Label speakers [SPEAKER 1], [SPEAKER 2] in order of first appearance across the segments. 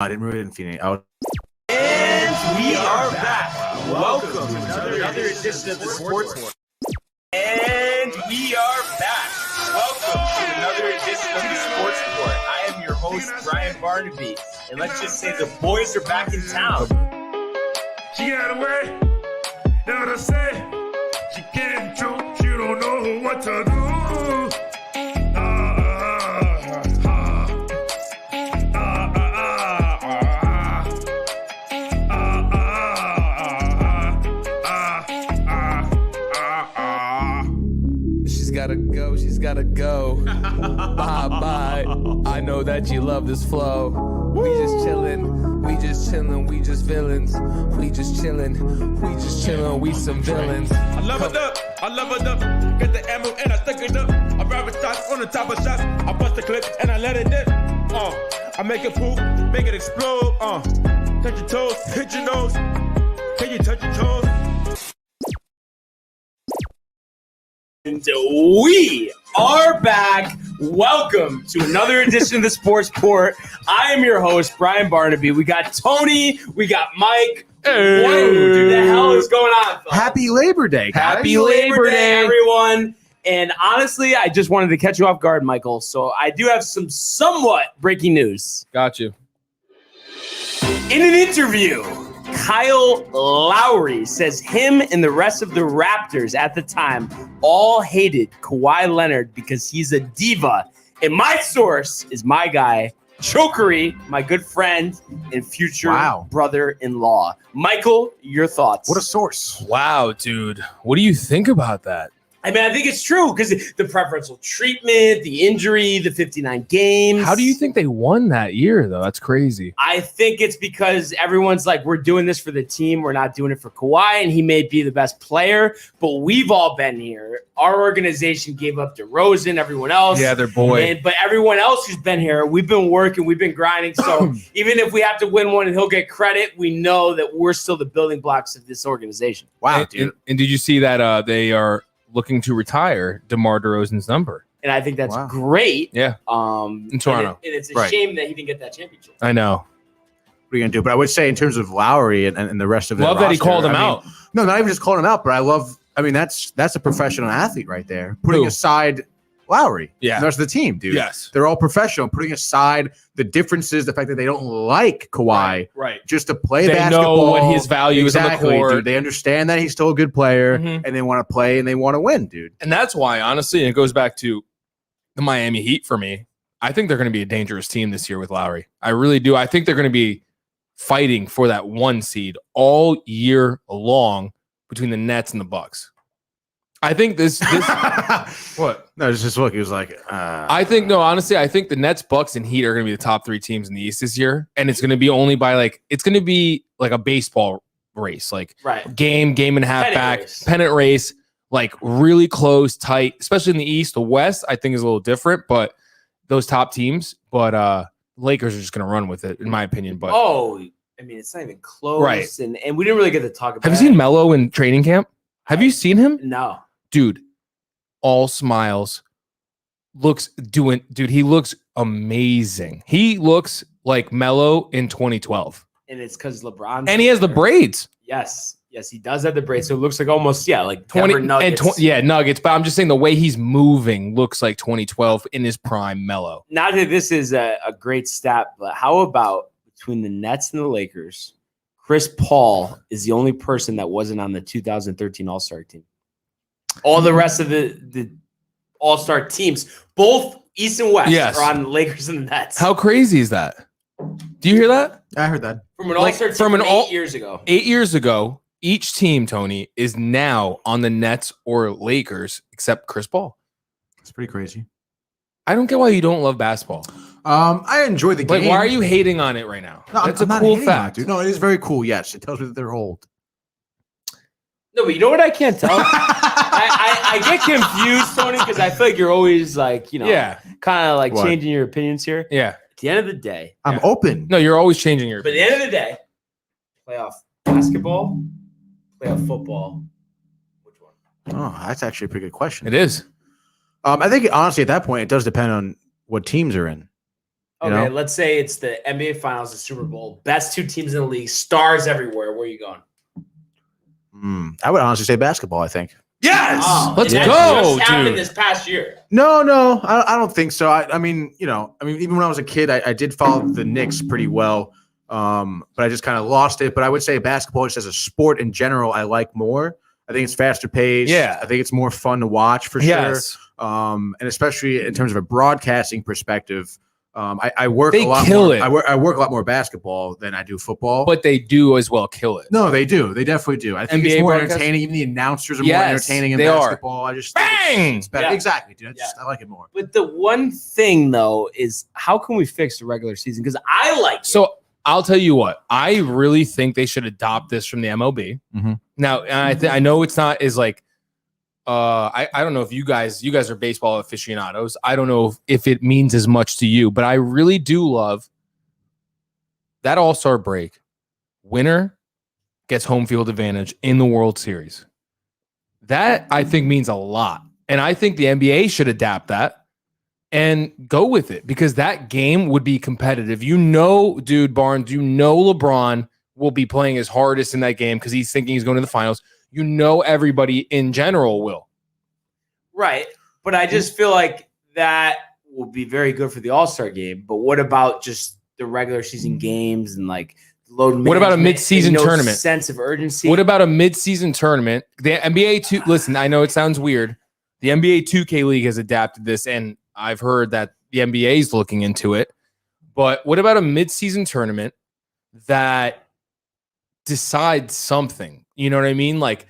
[SPEAKER 1] I didn't really see any.
[SPEAKER 2] And we are back. Welcome to another edition of the Sports Report. And we are back. Welcome to another edition of the Sports Report. I am your host, Brian Barnaby. And let's just say the boys are back in town.
[SPEAKER 3] She got away. Know what I say? She can't choke. She don't know what to do.
[SPEAKER 4] She's gotta go. Bye. I know that you love this flow. We just chillin', we just villains. We just chillin', we some villains.
[SPEAKER 3] I love it up, get the ammo and I stick it up. I grab shots on the top of shots. I bust the clip and I let it dip. I make it poof, make it explode. Touch your toes, hit your nose. Can you touch your toes?
[SPEAKER 2] And we are back. Welcome to another edition of the Sports Report. I am your host, Brian Barnaby. We got Tony. We got Mike.
[SPEAKER 4] Hey.
[SPEAKER 2] What the hell is going on, fellas?
[SPEAKER 1] Happy Labor Day, guys.
[SPEAKER 2] Happy Labor Day, everyone. And honestly, I just wanted to catch you off guard, Michael. So I do have some somewhat breaking news.
[SPEAKER 4] Got you.
[SPEAKER 2] In an interview, Kyle Lowry says him and the rest of the Raptors at the time all hated Kawhi Leonard because he's a diva. And my source is my guy, Chokery, my good friend and future brother-in-law. Michael, your thoughts?
[SPEAKER 1] What a source.
[SPEAKER 4] Wow, dude. What do you think about that?
[SPEAKER 2] I mean, I think it's true because the preferential treatment, the injury, the 59 games.
[SPEAKER 4] How do you think they won that year, though? That's crazy.
[SPEAKER 2] I think it's because everyone's like, we're doing this for the team. We're not doing it for Kawhi, and he may be the best player, but we've all been here. Our organization gave up DeRozan, everyone else.
[SPEAKER 4] Yeah, their boy.
[SPEAKER 2] But everyone else who's been here, we've been working, we've been grinding. So even if we have to win one and he'll get credit, we know that we're still the building blocks of this organization.
[SPEAKER 1] Wow, dude.
[SPEAKER 4] And did you see that they are looking to retire DeMar DeRozan's number?
[SPEAKER 2] And I think that's great.
[SPEAKER 4] Yeah.
[SPEAKER 2] In
[SPEAKER 4] Toronto.
[SPEAKER 2] And it's a shame that he didn't get that championship.
[SPEAKER 4] I know.
[SPEAKER 1] What are you going to do? But I would say in terms of Lowry and the rest of the
[SPEAKER 4] Love
[SPEAKER 1] roster,
[SPEAKER 4] that he called him out.
[SPEAKER 1] No, not even just calling him out, but that's a professional athlete right there. Putting aside Lowry, and the rest of the team, dude.
[SPEAKER 4] Yes.
[SPEAKER 1] They're all professional. Putting aside the differences, the fact that they don't like Kawhi,
[SPEAKER 4] Right.
[SPEAKER 1] just to play
[SPEAKER 4] They
[SPEAKER 1] basketball.
[SPEAKER 4] know what his value is on the court.
[SPEAKER 1] Dude. They understand that he's still a good player, and they want to play and they want to win, dude.
[SPEAKER 4] And that's why, honestly, and it goes back to the Miami Heat for me. I think they're going to be a dangerous team this year with Lowry. I really do. I think they're going to be fighting for that 1 seed all year long between the Nets and the Bucks. I think this what?
[SPEAKER 1] No, it's just look. He was like,
[SPEAKER 4] honestly, I think the Nets, Bucks, and Heat are going to be the top 3 teams in the East this year, and it's going to be only by it's going to be like a baseball race, game and a half pennant race, like really close, tight, especially in the East. The West, I think, is a little different, but those top teams, Lakers are just going to run with it, in my opinion. But
[SPEAKER 2] I mean, it's not even close, right? And we didn't really get to talk about.
[SPEAKER 4] Have you seen Melo in training camp? Have you seen him?
[SPEAKER 2] No.
[SPEAKER 4] Dude, all smiles. He looks amazing. He looks like Melo in 2012.
[SPEAKER 2] And it's because LeBron.
[SPEAKER 4] And he has the braids.
[SPEAKER 2] Yes, he does have the braids. So it looks like almost, like 20 Nuggets.
[SPEAKER 4] Nuggets. But I'm just saying the way he's moving looks like 2012 in his prime Melo.
[SPEAKER 2] Not that this is a great stat, but how about between the Nets and the Lakers, Chris Paul is the only person that wasn't on the 2013 All-Star team. All the rest of the All-Star teams, both East and West, are on the Lakers and the Nets.
[SPEAKER 4] How crazy is that? Do you hear that?
[SPEAKER 1] I heard that.
[SPEAKER 2] From an All-Star team from 8 years ago.
[SPEAKER 4] 8 years ago, each team, Tony, is now on the Nets or Lakers except Chris Paul.
[SPEAKER 1] It's pretty crazy.
[SPEAKER 4] I don't get why you don't love basketball.
[SPEAKER 1] I enjoy the game.
[SPEAKER 4] Why are you hating on it right now?
[SPEAKER 1] No,
[SPEAKER 4] That's
[SPEAKER 1] I'm
[SPEAKER 4] a cool fact.
[SPEAKER 1] Dude. No, it is very cool. Yes, it tells me that they're old.
[SPEAKER 2] No, but you know what I can't tell? I get confused, Tony, because I feel like you're always kind of changing your opinions here.
[SPEAKER 4] Yeah.
[SPEAKER 2] At the end of the day,
[SPEAKER 1] I'm open.
[SPEAKER 4] No, you're always changing your
[SPEAKER 2] opinions. But at the end of the day, playoff basketball, playoff football, which one?
[SPEAKER 1] Oh, that's actually a pretty good question.
[SPEAKER 4] It is.
[SPEAKER 1] I think honestly at that point it does depend on what teams are in.
[SPEAKER 2] Okay, let's say it's the NBA Finals, the Super Bowl, best 2 teams in the league, stars everywhere. Where are you going?
[SPEAKER 1] I would honestly say basketball, I think.
[SPEAKER 2] Yes!
[SPEAKER 4] Let's go,
[SPEAKER 2] just happened
[SPEAKER 4] dude.
[SPEAKER 2] this past year.
[SPEAKER 1] No, I don't think so. I mean, even when I was a kid, I did follow the Knicks pretty well, but I just kind of lost it. But I would say basketball, just as a sport in general, I like more. I think it's faster paced.
[SPEAKER 4] Yeah.
[SPEAKER 1] I think it's more fun to watch for sure. And especially in terms of a broadcasting perspective, I work a lot more. I work a lot more basketball than I do football.
[SPEAKER 4] But they do as well kill it.
[SPEAKER 1] No, they do. They definitely do. I think
[SPEAKER 4] NBA
[SPEAKER 1] it's more
[SPEAKER 4] broadcast?
[SPEAKER 1] entertaining. Even the announcers are more entertaining in basketball. I just think it's better.
[SPEAKER 2] Yeah.
[SPEAKER 1] Exactly, dude. I like it more.
[SPEAKER 2] But the one thing though is how can we fix the regular season? Because I like it.
[SPEAKER 4] So I'll tell you what, I really think they should adopt this from the MLB.
[SPEAKER 1] Mm-hmm.
[SPEAKER 4] Now, I know it's not as like, I don't know if you guys are baseball aficionados. I don't know if it means as much to you, but I really do love that All-Star break. Winner gets home field advantage in the World Series. That I think means a lot. And I think the NBA should adapt that and go with it because that game would be competitive. Dude, Barnes, LeBron will be playing his hardest in that game because he's thinking he's going to the finals. Everybody in general will.
[SPEAKER 2] Right. But I just feel like that will be very good for the All-Star game. But what about just the regular season games and like load management?
[SPEAKER 4] What about a mid-season tournament?
[SPEAKER 2] Sense of urgency.
[SPEAKER 4] What about a mid-season tournament? The NBA listen, I know it sounds weird. The NBA 2K League has adapted this, and I've heard that the NBA is looking into it. But what about a mid-season tournament that decides something? You know what I mean? Like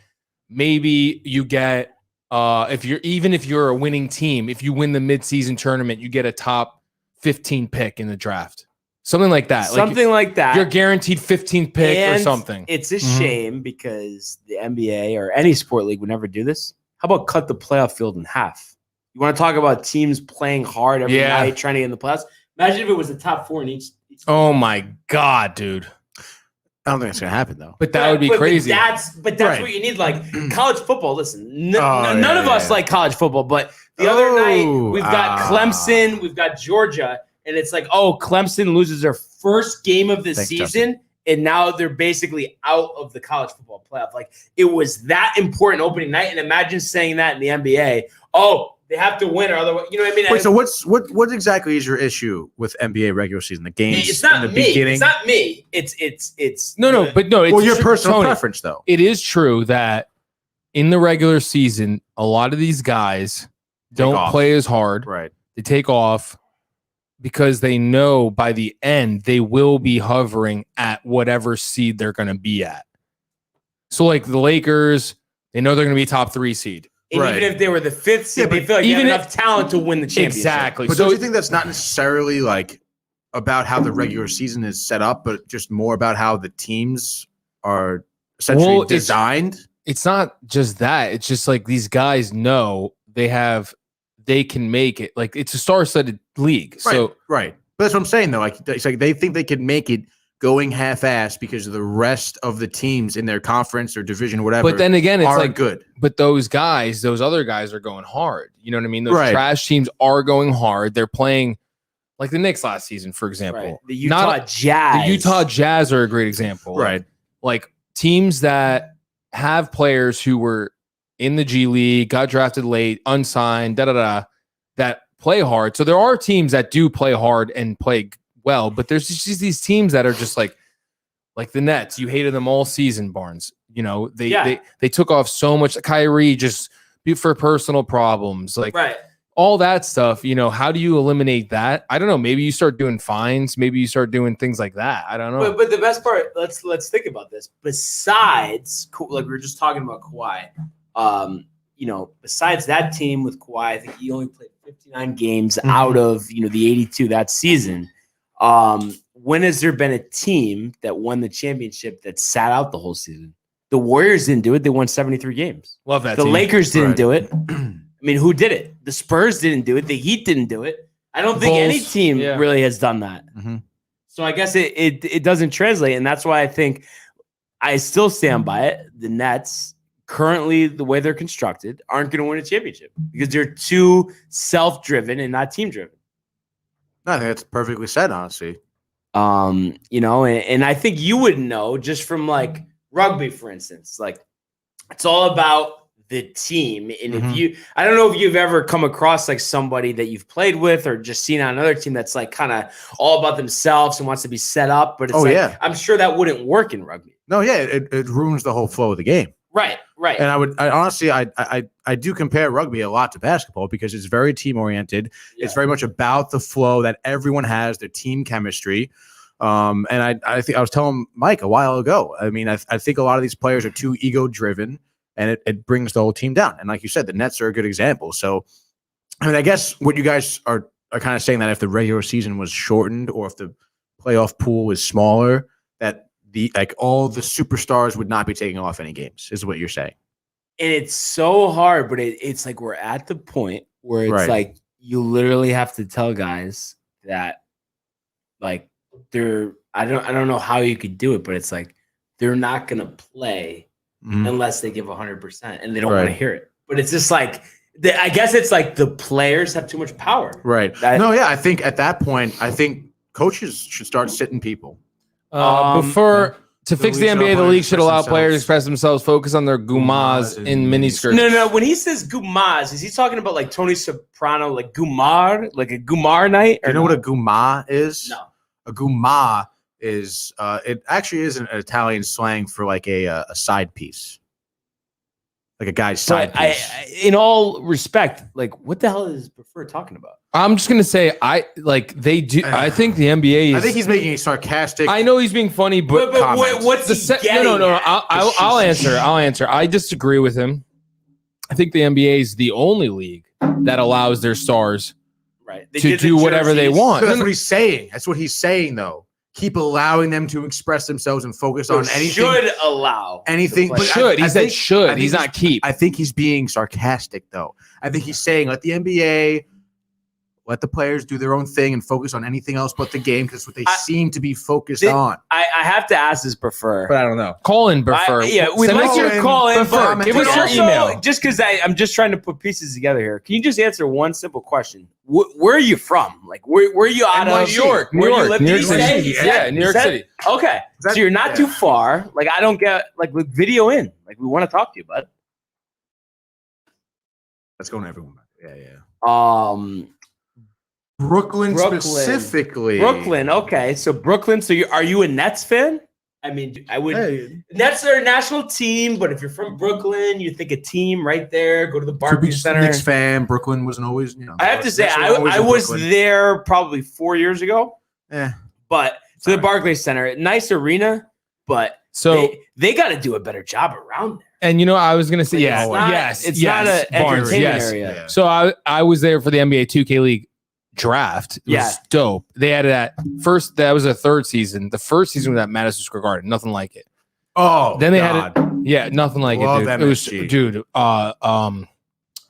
[SPEAKER 4] maybe you get if you're a winning team, if you win the mid-season tournament, you get a top 15 pick in the draft. Something like that.
[SPEAKER 2] Something like that.
[SPEAKER 4] You're guaranteed 15th pick or something.
[SPEAKER 2] It's a shame because the NBA or any sport league would never do this. How about cut the playoff field in half? You want to talk about teams playing hard every night, trying to get in the playoffs? Imagine if it was the top 4 in each
[SPEAKER 4] Oh my God, dude.
[SPEAKER 1] I don't think it's gonna happen though.
[SPEAKER 4] But that would be crazy.
[SPEAKER 2] That's right. What you need. Like college football. Listen, none of us like college football, but the other night we've got Clemson, we've got Georgia, and it's like, Clemson loses their first game of the season, Justin. And now they're basically out of the college football playoff. Like it was that important opening night, and imagine saying that in the NBA. They have to win, or otherwise, you know what I mean?
[SPEAKER 1] Wait, so what exactly is your issue with NBA regular season? The games
[SPEAKER 2] it's not
[SPEAKER 1] in the
[SPEAKER 2] me.
[SPEAKER 1] beginning?
[SPEAKER 2] It's not me. It's
[SPEAKER 4] It's your
[SPEAKER 1] personal preference, though.
[SPEAKER 4] It is true that in the regular season, a lot of these guys don't play as hard.
[SPEAKER 1] Right.
[SPEAKER 4] They take off because they know by the end they will be hovering at whatever seed they're going to be at. So, like the Lakers, they know they're going to be top 3 seed.
[SPEAKER 2] And even if they were the 5th seed, they feel like they have enough talent to win the championship.
[SPEAKER 4] Exactly.
[SPEAKER 1] But don't you think that's not necessarily like about how the regular season is set up, but just more about how the teams are essentially designed?
[SPEAKER 4] It's not just that. It's just like these guys know they can make it. Like it's a star-studded league.
[SPEAKER 1] Right,
[SPEAKER 4] so
[SPEAKER 1] right. But that's what I'm saying though. Like it's like they think they can make it going half-ass because of the rest of the teams in their conference or division or whatever.
[SPEAKER 4] But then again, it's like
[SPEAKER 1] good.
[SPEAKER 4] But those other guys are going hard. You know what I mean? Those trash teams are going hard. They're playing like the Knicks last season, for example.
[SPEAKER 2] Right. The Utah Jazz.
[SPEAKER 4] The Utah Jazz are a great example.
[SPEAKER 1] Right.
[SPEAKER 4] Like teams that have players who were in the G League, got drafted late, unsigned, that play hard. So there are teams that do play hard and play well, but there's just these teams that are just like the Nets. You hated them all season, Barnes. You know, they took off so much. Kyrie just for personal problems, like all that stuff. You know, how do you eliminate that? I don't know. Maybe you start doing fines. Maybe you start doing things like that. I don't know.
[SPEAKER 2] But the best part, let's think about this. Besides, like we were just talking about Kawhi, besides that team with Kawhi, I think he only played 59 games out of the 82 that season. When has there been a team that won the championship that sat out the whole season? The Warriors didn't do it. They won 73 games.
[SPEAKER 4] Love that.
[SPEAKER 2] The
[SPEAKER 4] team.
[SPEAKER 2] Lakers didn't do it. I mean, who did it? The Spurs didn't do it. The Heat didn't do it. I don't think any team really has done that.
[SPEAKER 1] Mm-hmm.
[SPEAKER 2] So I guess it doesn't translate. And that's why I think I still stand by it. The Nets, currently the way they're constructed, aren't going to win a championship because they're too self-driven and not team-driven.
[SPEAKER 1] I think that's perfectly said, honestly.
[SPEAKER 2] You know, and I think you would know just from like rugby, for instance, like it's all about the team. And if I don't know if you've ever come across like somebody that you've played with or just seen on another team that's like kind of all about themselves and wants to be set up, but it's I'm sure that wouldn't work in rugby.
[SPEAKER 1] No, yeah, it ruins the whole flow of the game.
[SPEAKER 2] Right.
[SPEAKER 1] And I honestly do compare rugby a lot to basketball because it's very team oriented. Yeah. It's very much about the flow that everyone has, their team chemistry. And I think I was telling Mike a while ago. I mean, I think a lot of these players are too ego driven, and it brings the whole team down. And like you said, the Nets are a good example. So, I mean, I guess what you guys are kind of saying that if the regular season was shortened or if the playoff pool was smaller, that all the superstars would not be taking off any games, is what you're saying.
[SPEAKER 2] And it's so hard, but it's like we're at the point where it's like you literally have to tell guys that like I don't know how you could do it, but it's like they're not gonna play unless they give 100%, and they don't want to hear it. But it's just like I guess it's like the players have too much power.
[SPEAKER 1] Right. I think at that point, coaches should start sitting people.
[SPEAKER 4] To fix the NBA, the league should allow players to express themselves, focus on their gumas in miniskirts.
[SPEAKER 2] No. When he says gumas, is he talking about like Tony Soprano, like gumar, like a gumar night?
[SPEAKER 1] Do you know what a guma is?
[SPEAKER 2] No.
[SPEAKER 1] A guma is it actually is an Italian slang for like a side piece, like a guy's side piece.
[SPEAKER 2] In all respect, like what the hell is Prefer talking about?
[SPEAKER 4] I'm just gonna say I think the NBA is.
[SPEAKER 1] I think he's making a sarcastic.
[SPEAKER 4] I know he's being funny, but
[SPEAKER 2] what's
[SPEAKER 4] no. I'll answer. I disagree with him. I think the NBA is the only league that allows their stars to do whatever they want.
[SPEAKER 1] That's what he's saying. That's what he's saying, though. Keep allowing them to express themselves and focus on anything.
[SPEAKER 2] Should allow
[SPEAKER 1] anything.
[SPEAKER 4] But should. He said should. He's not keep.
[SPEAKER 1] I think he's being sarcastic, though. I think he's saying let the NBA. Let the players do their own thing and focus on anything else but the game because what they seem to be focused on.
[SPEAKER 2] I have to ask this Prefer.
[SPEAKER 1] But I don't know.
[SPEAKER 4] Call in Prefer.
[SPEAKER 2] We'd like you to call in.
[SPEAKER 4] Prefer. Give us your email.
[SPEAKER 2] Just because I'm just trying to put pieces together here. Can you just answer one simple question? Where are you from? Like, where are you out of?
[SPEAKER 4] New York. New York City. Yeah, New York City.
[SPEAKER 2] Okay. So you're not too far. Like, I don't get, like, video in. Like, we want to talk to you, bud.
[SPEAKER 1] Let's go to everyone. Yeah. Brooklyn specifically.
[SPEAKER 2] Brooklyn. Okay. So Brooklyn. So are you a Nets fan? I mean, I would. Hey. Nets are a national team, but if you're from Brooklyn, you think a team right there. Go to the Barclays Center.
[SPEAKER 1] Knicks fan. Brooklyn wasn't always.
[SPEAKER 2] I have to say, I was there probably 4 years ago.
[SPEAKER 1] Yeah.
[SPEAKER 2] But so the Barclays Center, nice arena, but so they got to do a better job around there.
[SPEAKER 4] And I was gonna say,
[SPEAKER 2] it's not an entertainment area.
[SPEAKER 4] Yeah. So I was there for the NBA 2K League draft. It was dope. They added that first. That was a third season. The first season was at Madison Square Garden. Nothing like it.
[SPEAKER 1] Oh,
[SPEAKER 4] then they had it. Yeah, nothing like
[SPEAKER 1] Love
[SPEAKER 4] it, dude.
[SPEAKER 1] MSG.
[SPEAKER 4] It was,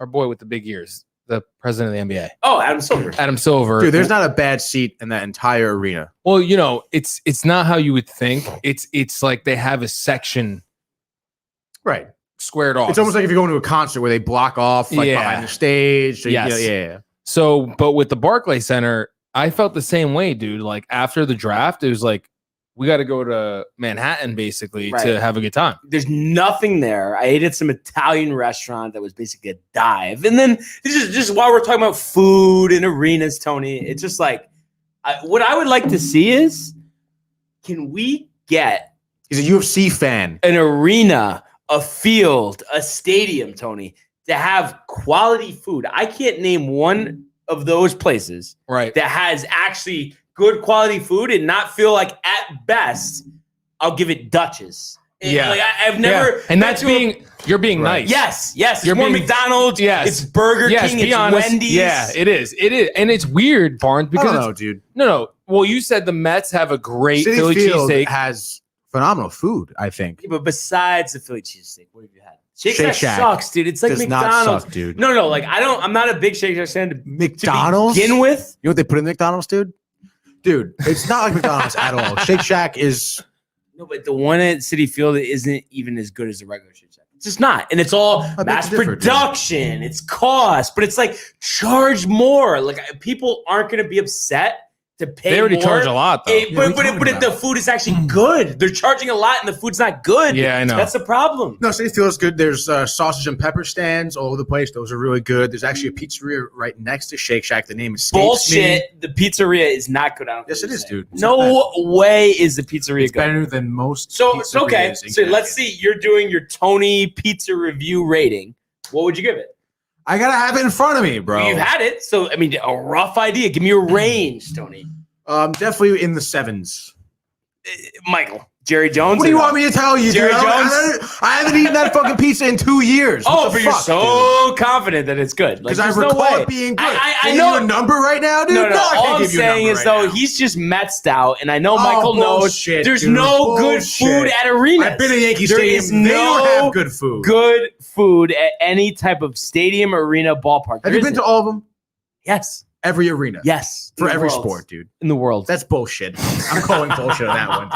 [SPEAKER 4] our boy with the big ears, the president of the NBA.
[SPEAKER 2] Oh, Adam Silver.
[SPEAKER 4] Adam Silver.
[SPEAKER 1] Dude, there's not a bad seat in that entire arena.
[SPEAKER 4] Well, it's not how you would think. It's like they have a section,
[SPEAKER 1] right,
[SPEAKER 4] squared off.
[SPEAKER 1] It's almost like if you're going to a concert where they block off behind the stage. So yeah.
[SPEAKER 4] So, but with the Barclays Center, I felt the same way, dude. Like after the draft, it was like, we got to go to Manhattan basically to have a good time.
[SPEAKER 2] There's nothing there. I ate at some Italian restaurant that was basically a dive. And then just while we're talking about food and arenas, Tony, it's just like, what I would like to see is, can we get...
[SPEAKER 1] He's a UFC fan.
[SPEAKER 2] An arena, a field, a stadium, Tony, to have quality food. I can't name one of those places that has actually good quality food and not feel like at best I'll give it Dutch's. Like I've never
[SPEAKER 4] and that's you're being nice.
[SPEAKER 2] Yes. It's more McDonald's.
[SPEAKER 4] Yes.
[SPEAKER 2] It's Burger King. It's Wendy's.
[SPEAKER 4] Yeah, it is. And it's weird, Barnes, because
[SPEAKER 1] I don't know, dude.
[SPEAKER 4] No. Well, you said the Mets have a great
[SPEAKER 1] City
[SPEAKER 4] Philly
[SPEAKER 1] Field
[SPEAKER 4] cheesesteak.
[SPEAKER 1] Has phenomenal food, I think.
[SPEAKER 2] Yeah, but besides the Philly cheesesteak, what have you had? Shake Shack sucks, dude. It's like
[SPEAKER 1] does
[SPEAKER 2] McDonald's.
[SPEAKER 1] Not suck, dude.
[SPEAKER 2] No. Like I'm not a big Shake Shack fan.
[SPEAKER 1] McDonald's
[SPEAKER 2] to begin with.
[SPEAKER 1] You know what they put in McDonald's, dude? Dude, it's not like McDonald's at all. Shake Shack is
[SPEAKER 2] no, but the one at City Field isn't even as good as the regular Shake Shack. It's just not, and it's all mass production. It's cost, but it's like charge more. Like people aren't going to be upset to pay.
[SPEAKER 4] They already
[SPEAKER 2] more.
[SPEAKER 4] charge a lot, though.
[SPEAKER 2] But the food is actually good. They're charging a lot, and the food's not good.
[SPEAKER 4] Yeah, I know.
[SPEAKER 2] That's the problem.
[SPEAKER 1] No, City feels good. There's sausage and pepper stands all over the place. Those are really good. There's actually a pizzeria right next to Shake Shack. The name escapes
[SPEAKER 2] Bullshit.
[SPEAKER 1] me.
[SPEAKER 2] The pizzeria is not good.
[SPEAKER 1] Yes, it is, dude. It's
[SPEAKER 2] No way is the pizzeria
[SPEAKER 1] It's
[SPEAKER 2] good.
[SPEAKER 1] better than most.
[SPEAKER 2] So
[SPEAKER 1] pizzerias
[SPEAKER 2] okay.
[SPEAKER 1] in
[SPEAKER 2] So
[SPEAKER 1] Connecticut.
[SPEAKER 2] let's see. You're doing your Tony Pizza review rating. What would you give it?
[SPEAKER 1] I gotta have it in front of me, bro.
[SPEAKER 2] You've had it, so I mean, a rough idea. Give me a range, Tony.
[SPEAKER 1] Definitely in the 7s.
[SPEAKER 2] Michael, Jerry Jones.
[SPEAKER 1] What do you want me to tell you,
[SPEAKER 2] Jerry
[SPEAKER 1] dude? I haven't eaten that fucking pizza in 2 years.
[SPEAKER 2] Oh, but you're so confident that it's good.
[SPEAKER 1] Because I
[SPEAKER 2] there's no
[SPEAKER 1] recall
[SPEAKER 2] way.
[SPEAKER 1] it being good.
[SPEAKER 2] I
[SPEAKER 1] Can
[SPEAKER 2] know.
[SPEAKER 1] you a number right now, dude?
[SPEAKER 2] No,
[SPEAKER 1] I
[SPEAKER 2] all
[SPEAKER 1] can't
[SPEAKER 2] I'm
[SPEAKER 1] give you a
[SPEAKER 2] saying
[SPEAKER 1] number
[SPEAKER 2] is,
[SPEAKER 1] right
[SPEAKER 2] though,
[SPEAKER 1] now.
[SPEAKER 2] he's just Metsed out, and I know Michael knows
[SPEAKER 1] bullshit,
[SPEAKER 2] there's
[SPEAKER 1] dude.
[SPEAKER 2] no good
[SPEAKER 1] Bullshit.
[SPEAKER 2] food at arenas.
[SPEAKER 1] I've been to Yankee
[SPEAKER 2] There
[SPEAKER 1] Stadium.
[SPEAKER 2] is
[SPEAKER 1] They
[SPEAKER 2] no
[SPEAKER 1] don't have good food.
[SPEAKER 2] Good food at any type of stadium, arena, ballpark.
[SPEAKER 1] Have you been to all of them?
[SPEAKER 2] Yes.
[SPEAKER 1] Every arena.
[SPEAKER 2] Yes.
[SPEAKER 1] For
[SPEAKER 2] In the
[SPEAKER 1] every
[SPEAKER 2] world.
[SPEAKER 1] sport, dude.
[SPEAKER 2] In the world.
[SPEAKER 1] That's bullshit. I'm calling bullshit on that one,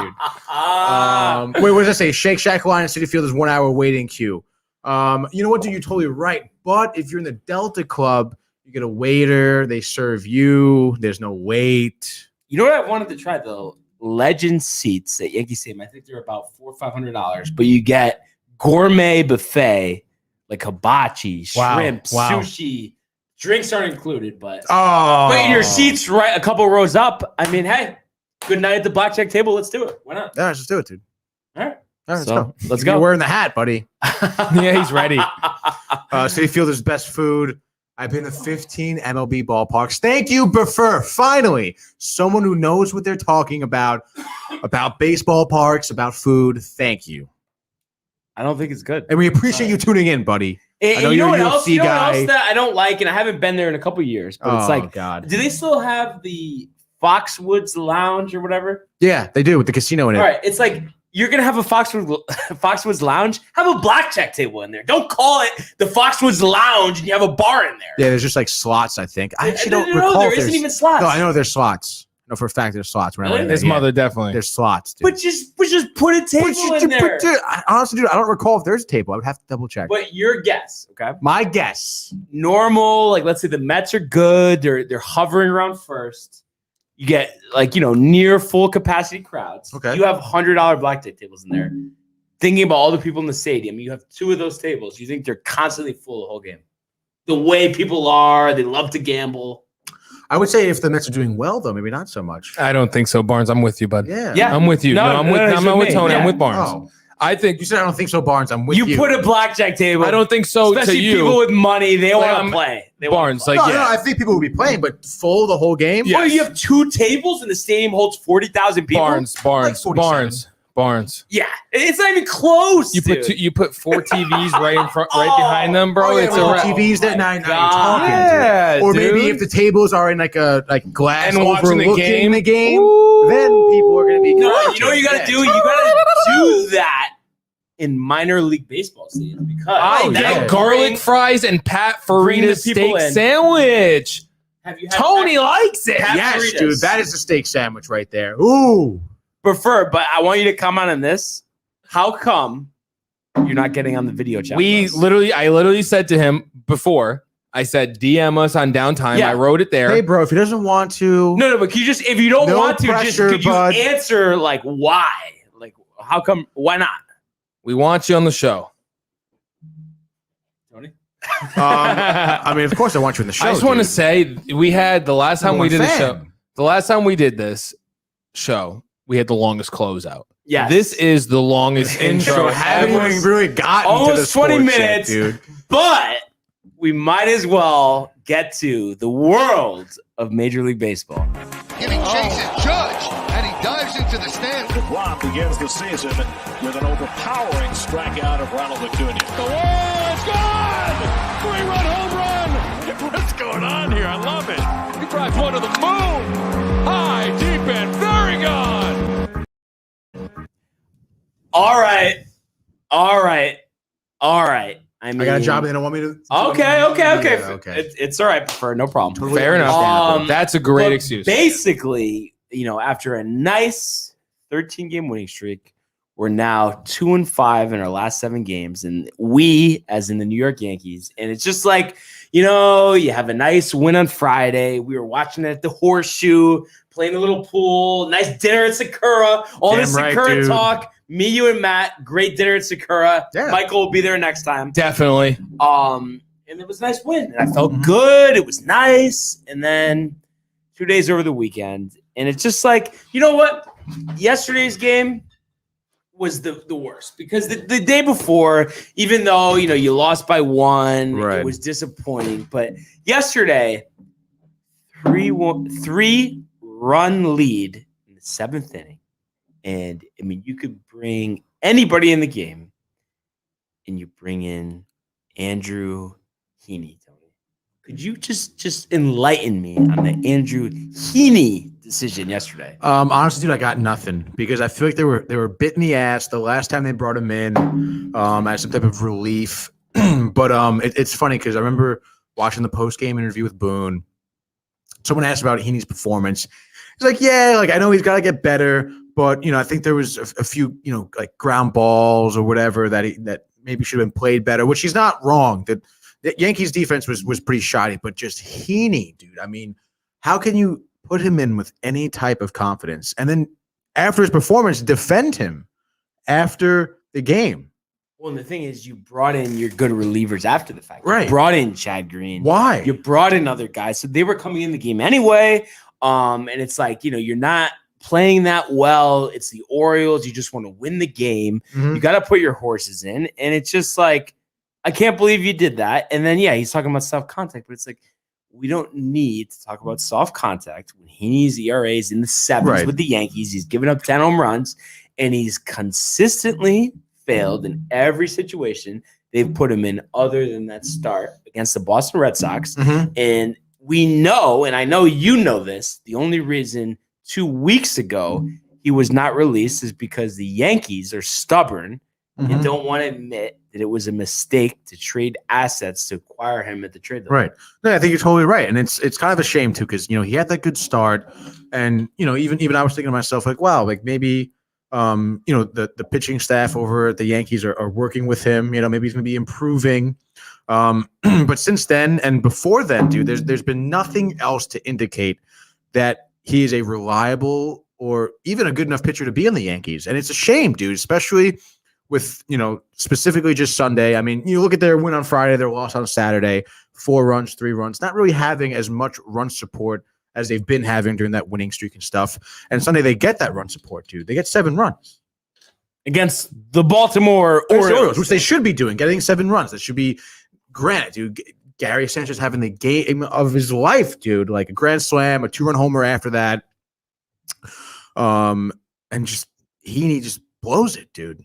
[SPEAKER 1] dude. Wait, what does it say? Shake Shack line at City Field is 1 hour waiting queue. You know what, dude? You're totally right. But if you're in the Delta Club, you get a waiter. They serve you. There's no wait.
[SPEAKER 2] You know what I wanted to try, though? Legend seats at Yankee Stadium. I think they're about $400 or $500, but you get gourmet buffet, like hibachi, shrimp, sushi. Drinks aren't included, but your seats right a couple rows up. I mean, hey, good night at the blackjack table. Let's do it. Why not?
[SPEAKER 1] Yeah, let's just do it, dude.
[SPEAKER 2] All right.
[SPEAKER 1] All right,
[SPEAKER 2] So, let's go.
[SPEAKER 1] You're wearing the hat, buddy.
[SPEAKER 4] Yeah, he's ready.
[SPEAKER 1] City Field is best food. I've been to 15 MLB ballparks. Thank you, Prefer. Finally, someone who knows what they're talking about baseball parks, about food. Thank you.
[SPEAKER 2] I don't think it's good.
[SPEAKER 1] And we appreciate you tuning in, buddy.
[SPEAKER 2] And
[SPEAKER 1] I know
[SPEAKER 2] you know
[SPEAKER 1] you're
[SPEAKER 2] what
[SPEAKER 1] a
[SPEAKER 2] else?
[SPEAKER 1] UFC
[SPEAKER 2] You know what
[SPEAKER 1] guy.
[SPEAKER 2] else that I don't like, and I haven't been there in a couple of years. But it's like,
[SPEAKER 1] God.
[SPEAKER 2] do they still have the Foxwoods Lounge or whatever?
[SPEAKER 1] Yeah, they do with the casino in it.
[SPEAKER 2] All right, it's like you're gonna have a Foxwoods Lounge. Have a blackjack table in there. Don't call it the Foxwoods Lounge and you have a bar in there.
[SPEAKER 1] Yeah, there's just like slots, I think. I actually don't
[SPEAKER 2] No,
[SPEAKER 1] recall.
[SPEAKER 2] there
[SPEAKER 1] if
[SPEAKER 2] isn't
[SPEAKER 1] there's-
[SPEAKER 2] even slots.
[SPEAKER 1] No, I know there's slots. No, for a fact there's slots. When I went in
[SPEAKER 4] His
[SPEAKER 1] there,
[SPEAKER 4] mother definitely.
[SPEAKER 1] There's slots, dude.
[SPEAKER 2] But just put a table in there.
[SPEAKER 1] Honestly, dude, I don't recall if there's a table. I would have to double check.
[SPEAKER 2] But your guess, okay?
[SPEAKER 1] My guess.
[SPEAKER 2] Normal, like let's say the Mets are good. They're hovering around first. You get near full capacity crowds.
[SPEAKER 1] Okay.
[SPEAKER 2] You have $100 blackjack tables in there. Thinking about all the people in the stadium, you have 2 of those tables. You think they're constantly full the whole game. The way people are, they love to gamble.
[SPEAKER 1] I would say if the Mets are doing well, though, maybe not so much.
[SPEAKER 4] I don't think so, Barnes. I'm with you, bud.
[SPEAKER 1] Yeah.
[SPEAKER 4] I'm with you. No, I'm not with
[SPEAKER 2] me.
[SPEAKER 4] Tony.
[SPEAKER 2] Yeah.
[SPEAKER 4] I'm with Barnes.
[SPEAKER 1] Oh,
[SPEAKER 4] I think
[SPEAKER 1] you said I don't think so, Barnes. I'm with you.
[SPEAKER 2] You put a blackjack table.
[SPEAKER 4] I don't think so.
[SPEAKER 2] Especially
[SPEAKER 4] to you,
[SPEAKER 2] people with money, they
[SPEAKER 4] Like,
[SPEAKER 2] want to play. They
[SPEAKER 4] Barnes,
[SPEAKER 2] wanna play.
[SPEAKER 4] like,
[SPEAKER 1] No,
[SPEAKER 4] yeah.
[SPEAKER 1] I think people will be playing, but full the whole game.
[SPEAKER 4] Yeah.
[SPEAKER 2] Well, you have 2 tables and the stadium holds 40,000 people.
[SPEAKER 4] Barnes.
[SPEAKER 1] Like 47.
[SPEAKER 2] Yeah, it's not even close.
[SPEAKER 4] You put 4 TVs right in front, right behind them, bro.
[SPEAKER 1] Oh, yeah,
[SPEAKER 4] it's
[SPEAKER 1] with
[SPEAKER 4] a
[SPEAKER 1] the
[SPEAKER 4] wrap.
[SPEAKER 1] TVs that now you're
[SPEAKER 2] God.
[SPEAKER 1] talking.
[SPEAKER 4] Yeah,
[SPEAKER 1] Or maybe
[SPEAKER 4] dude.
[SPEAKER 1] if the tables are in like a glass
[SPEAKER 4] And watching the
[SPEAKER 1] overlooking
[SPEAKER 4] game.
[SPEAKER 1] then people are going to be.
[SPEAKER 2] No, you know what you got to do? You got to do that in minor league baseball stadiums because
[SPEAKER 4] I
[SPEAKER 1] Oh,
[SPEAKER 4] get
[SPEAKER 1] yeah.
[SPEAKER 4] garlic fries and Pat
[SPEAKER 2] Bring the
[SPEAKER 4] Farina's
[SPEAKER 2] people
[SPEAKER 4] steak
[SPEAKER 2] in.
[SPEAKER 4] sandwich.
[SPEAKER 2] Have you had
[SPEAKER 4] Tony likes it.
[SPEAKER 2] Pat
[SPEAKER 1] Yes,
[SPEAKER 2] Fritas.
[SPEAKER 1] dude, that is a steak sandwich right there. Ooh.
[SPEAKER 2] prefer? But I want you to comment on this. How come you're not getting on the video chat?
[SPEAKER 4] I literally said to him before. I said DM us on Downtime.
[SPEAKER 2] Yeah.
[SPEAKER 4] I wrote it there.
[SPEAKER 1] Hey, bro, if he doesn't want to,
[SPEAKER 2] No, but can you just, if you don't
[SPEAKER 1] No
[SPEAKER 2] want to,
[SPEAKER 1] pressure,
[SPEAKER 2] could you
[SPEAKER 1] bud.
[SPEAKER 2] answer like why? Like how come? Why not?
[SPEAKER 4] We want you on the show.
[SPEAKER 2] Tony?
[SPEAKER 1] I mean, of course, I want you in the show.
[SPEAKER 4] I just want to
[SPEAKER 1] dude.
[SPEAKER 4] say we had the last time
[SPEAKER 1] Number
[SPEAKER 4] we
[SPEAKER 1] one
[SPEAKER 4] did a
[SPEAKER 1] fan.
[SPEAKER 4] show. The last time we did this show, we had the longest closeout.
[SPEAKER 2] Yes.
[SPEAKER 4] This is the longest intro
[SPEAKER 1] So haven't
[SPEAKER 4] ever.
[SPEAKER 1] even really gotten to the
[SPEAKER 2] Almost 20
[SPEAKER 1] sports yet,
[SPEAKER 2] minutes.
[SPEAKER 1] dude.
[SPEAKER 2] But we might as well get to the world of Major League Baseball.
[SPEAKER 5] Giving chase at Judge, and he dives into the stand.
[SPEAKER 6] DeGrom begins the season with an overpowering strikeout of Ronald Acuna.
[SPEAKER 3] The wall is gone! 3-run home run! What's going on here? I love it. He drives one to the moon. High, deep, and very gone.
[SPEAKER 2] All right. I mean,
[SPEAKER 1] I got a job and they don't want me to.
[SPEAKER 2] Okay.
[SPEAKER 1] Yeah, okay.
[SPEAKER 2] It's all right. For no problem.
[SPEAKER 4] Fair enough. That's a great
[SPEAKER 2] But
[SPEAKER 4] excuse.
[SPEAKER 2] Basically, after a nice 13-game winning streak, We're now 2-5 in our last 7 games, and we, as in the New York Yankees, and it's just like, you have a nice win on Friday. We were watching it at the Horseshoe, playing a little pool, nice dinner at Sakura, all this Sakura talk. Me, you, and Matt, great dinner at Sakura. Yeah. Michael will be there next time.
[SPEAKER 4] Definitely.
[SPEAKER 2] And it was a nice win, and I felt good. It was nice, and then 2 days over the weekend, and it's just like, you know what? Yesterday's game was the worst because the day before, even though you lost by 1, it was disappointing. But yesterday, 3-run lead in the 7th inning, and I mean, you could bring anybody in the game, and you bring in Andrew Heaney. Tony, could you just enlighten me on the Andrew Heaney decision yesterday?
[SPEAKER 1] Honestly, dude, I got nothing because I feel like they were bit in the ass the last time they brought him in as some type of relief. But it's funny because I remember watching the post-game interview with Boone. Someone asked about Heaney's performance. He's like, yeah, like I know he's got to get better, but I think there was a few like ground balls or whatever that maybe should have been played better, which he's not wrong. The Yankees defense was pretty shoddy, but just Heaney, dude. I mean, how can you put him in with any type of confidence and then after his performance defend him after the game?
[SPEAKER 2] Well, and the thing is, you brought in your good relievers after the fact.
[SPEAKER 1] Right.
[SPEAKER 2] You brought in Chad Green.
[SPEAKER 1] Why?
[SPEAKER 2] You brought in other guys. So they were coming in the game anyway. And it's like, you're not playing that well. It's the Orioles. You just want to win the game. Mm-hmm. You got to put your horses in. And it's just like, I can't believe you did that. And then, he's talking about soft contact, but it's like, we don't need to talk about soft contact when Heaney's ERA is in the 7s with the Yankees. He's given up 10 home runs, and he's consistently failed in every situation they've put him in other than that start against the Boston Red Sox. Mm-hmm. And we know, and I know you know this, the only reason 2 weeks ago he was not released is because the Yankees are stubborn and don't want to admit that it was a mistake to trade assets to acquire him at the trade deadline.
[SPEAKER 1] Right. No, I think you're totally right. And it's kind of a shame too, because he had that good start. And even I was thinking to myself, like, wow, like maybe the pitching staff over at the Yankees are working with him. Maybe he's gonna be improving. But since then and before then, dude, there's been nothing else to indicate that he is a reliable or even a good enough pitcher to be in the Yankees. And it's a shame, dude, especially with, specifically just Sunday. I mean, you look at their win on Friday, their loss on Saturday, 4 runs, 3 runs, not really having as much run support as they've been having during that winning streak and stuff. And Sunday they get that run support, dude. They get 7 runs.
[SPEAKER 2] Against the Baltimore Orioles,
[SPEAKER 1] which they should be doing, getting 7 runs. That should be granted, dude. Gary Sanchez having the game of his life, dude. Like a grand slam, a 2-run homer after that. And just Heaney just blows it, dude.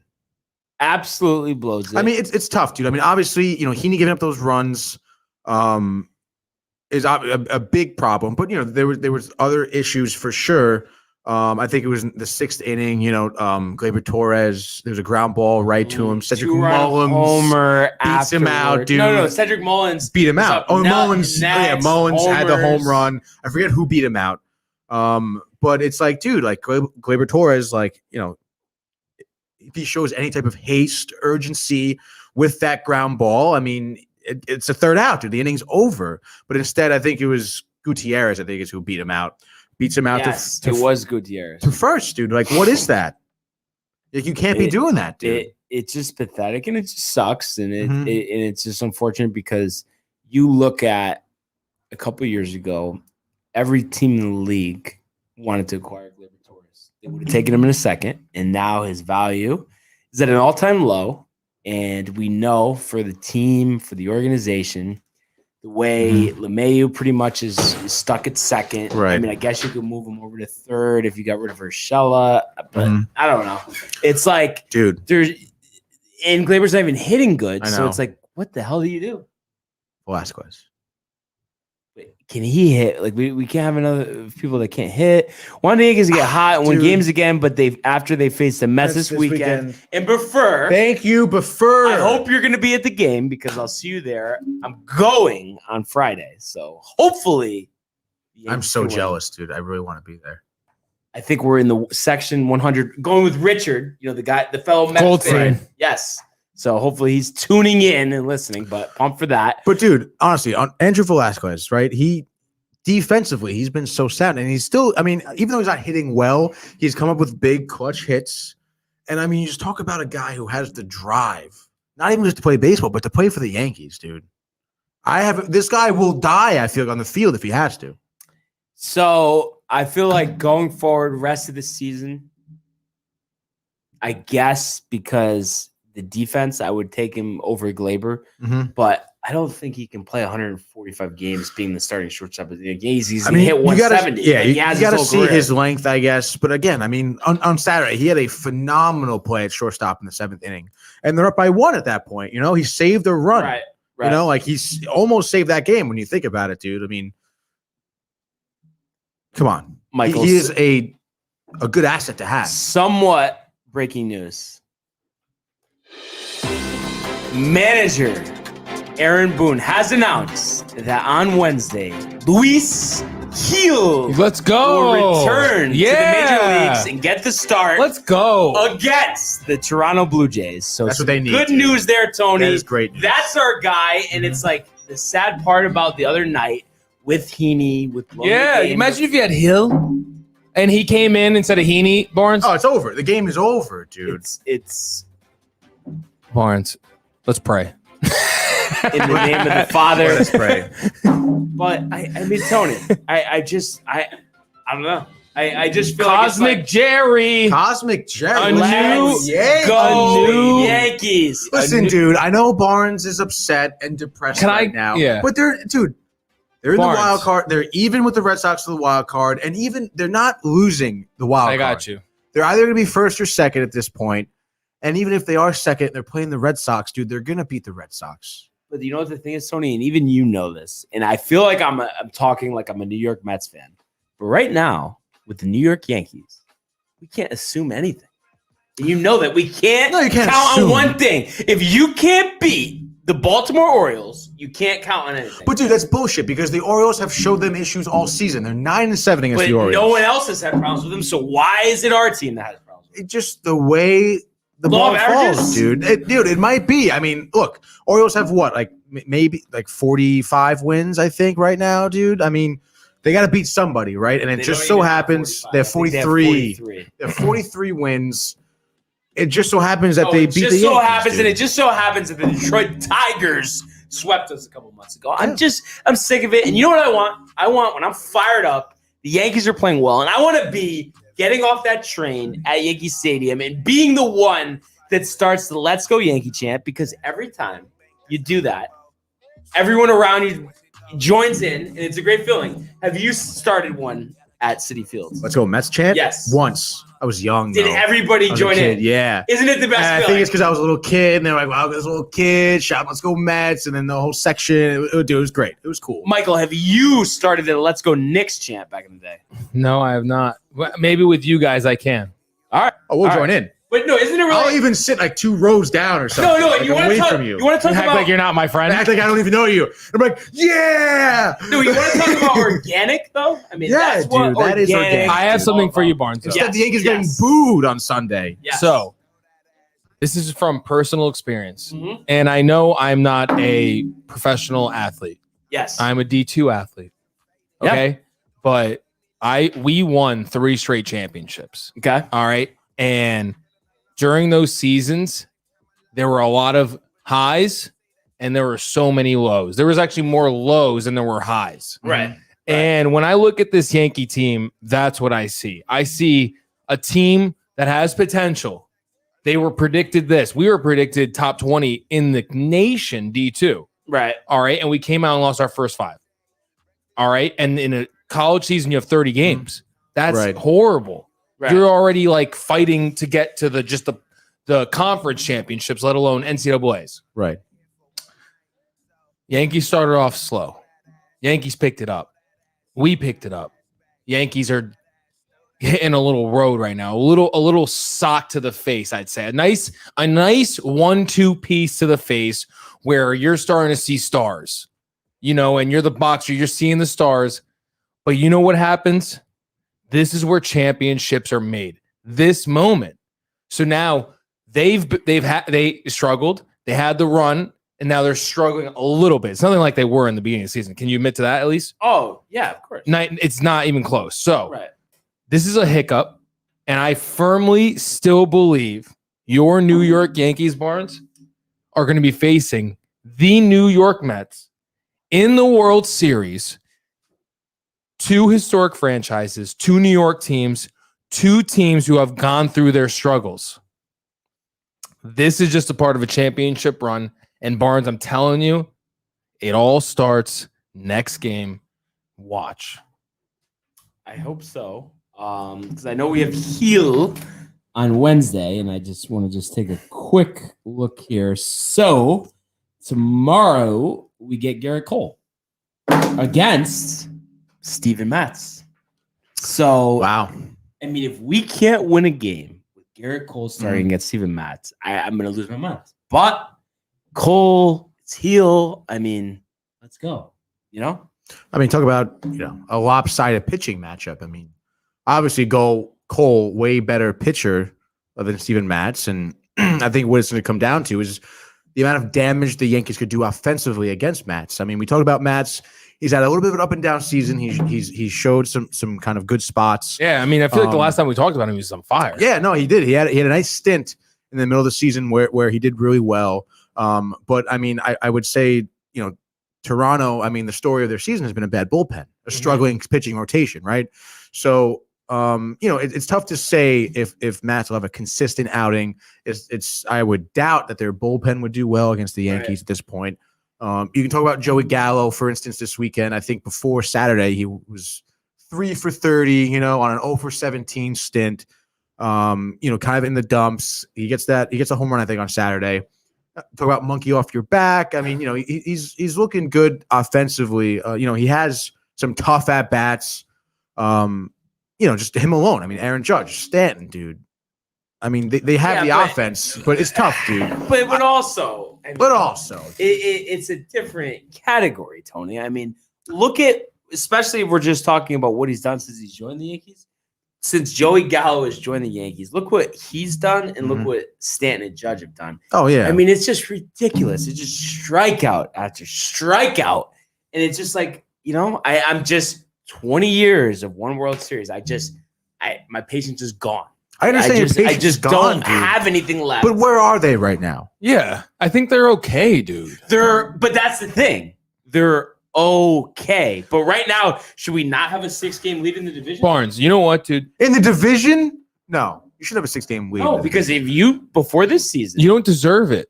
[SPEAKER 2] Absolutely blows it.
[SPEAKER 1] I mean, it's tough, dude. I mean, obviously, Heaney giving up those runs is a big problem. But there was other issues for sure. I think it was in the 6th inning. Gleyber Torres. There's a ground ball right to him. Cedric Mullins
[SPEAKER 2] homer
[SPEAKER 1] beats him out, dude.
[SPEAKER 2] No, Cedric Mullins
[SPEAKER 1] beat him out. Mullins had the home run. I forget who beat him out. But it's like, dude, like Gleyber Torres, like if he shows any type of haste, urgency with that ground ball, I mean, it's a 3rd out, dude. The inning's over. But instead, I think it was Gutierrez, I think is who beat him out. Beats him out.
[SPEAKER 2] Yes, it was Gutierrez.
[SPEAKER 1] To first, dude. Like, what is that? Like, you can't be doing that, dude.
[SPEAKER 2] It's just pathetic, and it just sucks, and it's just unfortunate because you look at a couple of years ago, every team in the league wanted to acquire Gleyber Torres. They would have taken him in a second, and now his value is at an all-time low. And we know for the team, for the organization, the way LeMahieu pretty much is stuck at 2nd.
[SPEAKER 1] Right.
[SPEAKER 2] I mean, I guess you could move him over to 3rd if you got rid of Urshela, but I don't know. It's like,
[SPEAKER 1] dude,
[SPEAKER 2] and Gleyber's not even hitting good, so it's like, what the hell do you do?
[SPEAKER 1] Velasquez.
[SPEAKER 2] Can he hit? Like we can't have another people that can't hit. One day Yankees get hot and win games again, but after they face the Mets this weekend. And Buffer.
[SPEAKER 1] Thank you, Buffer.
[SPEAKER 2] I hope you're gonna be at the game because I'll see you there. I'm going on Friday, so hopefully.
[SPEAKER 1] I'm so jealous, dude. I really want to be there.
[SPEAKER 2] I think we're in the section 100, going with Richard, the fellow Mets
[SPEAKER 4] Goldstein.
[SPEAKER 2] fan. Yes. So hopefully he's tuning in and listening, but pumped for that.
[SPEAKER 1] But dude, honestly, on Andrew Velasquez, right? Defensively, he's been so sound, and he's still, even though he's not hitting well, he's come up with big clutch hits. And you just talk about a guy who has the drive, not even just to play baseball, but to play for the Yankees, dude. This guy will die, I feel like, on the field if he has to.
[SPEAKER 2] So I feel like going forward, rest of the season, I guess because the defense, I would take him over Glaber, but I don't think he can play 145 games being the starting shortstop of the Yankees. He's going to hit 170.
[SPEAKER 1] You got to see his length, I guess. But again, on Saturday, he had a phenomenal play at shortstop in the 7th inning. And they're up by 1 at that point. He saved a run. Right. He's almost saved that game when you think about it, dude. Come on.
[SPEAKER 2] Michael,
[SPEAKER 1] he is a good asset to have.
[SPEAKER 2] Somewhat breaking news. Manager Aaron Boone has announced that on Wednesday, Luis Gil
[SPEAKER 4] Let's go.
[SPEAKER 2] will return to the Major Leagues and get the start.
[SPEAKER 4] Let's go
[SPEAKER 2] Against the Toronto Blue Jays. So
[SPEAKER 1] that's what they need.
[SPEAKER 2] Good news there, Tony.
[SPEAKER 1] That is great news.
[SPEAKER 2] That's our guy, and it's like the sad part about the other night with Heaney.
[SPEAKER 4] Imagine if you had Hill and he came in instead of Heaney, Barnes.
[SPEAKER 1] Oh, it's over. The game is over, dude.
[SPEAKER 2] It's
[SPEAKER 4] Barnes. Let's pray.
[SPEAKER 2] in the name of the Father.
[SPEAKER 1] Let's pray.
[SPEAKER 2] But Tony, I don't know. I just feel
[SPEAKER 4] Cosmic Jerry.
[SPEAKER 1] Cosmic Jerry.
[SPEAKER 2] Let's go Yankees.
[SPEAKER 1] Listen, dude, I know Barnes is upset and depressed now.
[SPEAKER 4] Yeah.
[SPEAKER 1] But they're in the wild card. They're even with the Red Sox for the wild card, and even they're not losing the wild card.
[SPEAKER 4] I got you.
[SPEAKER 1] They're either going to be first or second at this point. And even if they are second, they're playing the Red Sox, dude. They're going to beat the Red Sox.
[SPEAKER 2] But you know what the thing is, Tony, and even this, and I feel like I'm talking like I'm a New York Mets fan. But right now, with the New York Yankees, we can't assume anything. You know that we can't, count on one thing. If you can't beat the Baltimore Orioles, you can't count on anything.
[SPEAKER 1] But dude, that's bullshit because the Orioles have showed them issues all season. They're 9-7 against the Orioles.
[SPEAKER 2] No one else has had problems with them. So why is it our team that has problems?
[SPEAKER 1] It's just the way the ball falls, dude. It might be. Look, Orioles have what, maybe 45 wins, I think, right now, dude. They got to beat somebody, right? And it just so happens they have 43. They have 43 wins. It just so happens that they beat the Yankees.
[SPEAKER 2] And it just so happens that the Detroit Tigers swept us a couple months ago. I'm sick of it. And you know what I want? I want, when I'm fired up, the Yankees are playing well, and I want to be getting off that train at Yankee Stadium and being the one that starts the Let's Go Yankee chant, because every time you do that, everyone around you joins in, and it's a great feeling. Have you started one at Citi Field?
[SPEAKER 1] Let's go Mets chant?
[SPEAKER 2] Yes.
[SPEAKER 1] Once. I was young.
[SPEAKER 2] Did everybody join in?
[SPEAKER 1] Yeah.
[SPEAKER 2] Isn't it the best feeling?
[SPEAKER 1] I think it's because I was a little kid, and they're like, wow, this little kid, shout, let's go Mets, and then the whole section. It was great. It was cool.
[SPEAKER 2] Michael, have you started the Let's Go Knicks chant back in the day?
[SPEAKER 4] No, I have not. Maybe with you guys I can.
[SPEAKER 2] All right.
[SPEAKER 1] We'll join in.
[SPEAKER 2] But no, isn't it really?
[SPEAKER 1] I'll even sit 2 rows down or something.
[SPEAKER 2] No, you want to talk from you. You want to talk
[SPEAKER 4] act
[SPEAKER 2] about
[SPEAKER 4] like you're not my friend.
[SPEAKER 1] Act like I don't even know you. I'm like, yeah.
[SPEAKER 2] No, you want to talk about organic though?
[SPEAKER 1] That's dude, that is organic.
[SPEAKER 4] I have something for you, Barnes.
[SPEAKER 1] Instead, the Yankees getting booed on Sunday.
[SPEAKER 2] Yes.
[SPEAKER 4] So, this is from personal experience, and I know I'm not a professional athlete.
[SPEAKER 2] Yes,
[SPEAKER 4] I'm a D2 athlete. Okay, but we won 3 straight championships.
[SPEAKER 2] Okay,
[SPEAKER 4] all right, and during those seasons, there were a lot of highs and there were so many lows. There was actually more lows than there were highs.
[SPEAKER 2] Right.
[SPEAKER 4] And when I look at this Yankee team, that's what I see. I see a team that has potential. They were predicted this. We were predicted top 20 in the nation, D2.
[SPEAKER 2] Right.
[SPEAKER 4] All right. And we came out and lost our first 5. All right. And in a college season, you have 30 games. That's horrible. Right. You're already fighting to get to the conference championships, let alone NCAAs.
[SPEAKER 1] Right.
[SPEAKER 4] Yankees started off slow. Yankees picked it up. We picked it up. Yankees are hitting a little road right now. A little sock to the face, I'd say. A nice 1-2 piece to the face where you're starting to see stars. And you're the boxer, you're seeing the stars. But you know what happens? This is where championships are made. This moment. So now they struggled. They had the run, and now they're struggling a little bit. It's nothing like they were in the beginning of the season. Can you admit to that at least?
[SPEAKER 2] Oh, yeah, of course.
[SPEAKER 4] It's not even close. So
[SPEAKER 2] Right.
[SPEAKER 4] This is a hiccup, and I firmly still believe your New York Yankees, Barnes, are going to be facing the New York Mets in the World Series. Two historic franchises, two New York teams, two teams who have gone through their struggles. This is just a part of a championship run. And Barnes, I'm telling you, it all starts next game. Watch.
[SPEAKER 2] I hope so. Because I know we have Heel on Wednesday, and I just want to take a quick look here. So tomorrow we get Garrett Cole against Steven Matz. So
[SPEAKER 1] Wow.
[SPEAKER 2] I mean, if we can't win a game with Garrett Cole starting against Steven Matz, I'm going to lose my mind. But Cole, it's Heel. I mean, let's go. You know?
[SPEAKER 1] I mean, talk about, a lopsided pitching matchup. I mean, obviously Cole, way better pitcher than Steven Matz. And I think what it's going to come down to is the amount of damage the Yankees could do offensively against Matz. I mean, we talked about Matz. He's had a little bit of an up and down season. He's showed some kind of good spots.
[SPEAKER 4] Yeah, I mean, I feel like the last time we talked about him, he was on fire.
[SPEAKER 1] Yeah, no, he did. He had a nice stint in the middle of the season where he did really well. But I mean, I would say, Toronto, I mean, the story of their season has been a bad bullpen, a struggling pitching rotation, right? So, it's tough to say if Matz will have a consistent outing. I would doubt that their bullpen would do well against the Yankees at this point. You can talk about Joey Gallo, for instance, this weekend. I think before Saturday, he was 3 for 30, on an 0 for 17 stint, kind of in the dumps. He gets a home run, I think, on Saturday. Talk about monkey off your back. I mean, he's looking good offensively. He has some tough at bats. Just him alone. I mean, Aaron Judge, Stanton, dude. I mean, they have the offense, but it's tough, dude.
[SPEAKER 2] But also,
[SPEAKER 1] it's
[SPEAKER 2] a different category, Tony. I mean, look at, especially if we're just talking about what he's done since he's joined the Yankees. Since Joey Gallo has joined the Yankees, look what he's done and look what Stanton and Judge have done.
[SPEAKER 1] Oh, yeah.
[SPEAKER 2] I mean, it's just ridiculous. It's just strikeout after strikeout. And it's just like, I'm just 20 years of one World Series. My patience is gone.
[SPEAKER 1] I understand.
[SPEAKER 2] I just don't have anything left.
[SPEAKER 1] But where are they right now?
[SPEAKER 4] Yeah, I think they're okay, dude.
[SPEAKER 2] But that's the thing. They're okay. But right now, should we not have a 6-game lead in the division?
[SPEAKER 4] Barnes, you know what, dude?
[SPEAKER 1] In the division? No. You should have a 6-game lead.
[SPEAKER 2] No, because before this season.
[SPEAKER 4] You don't deserve it.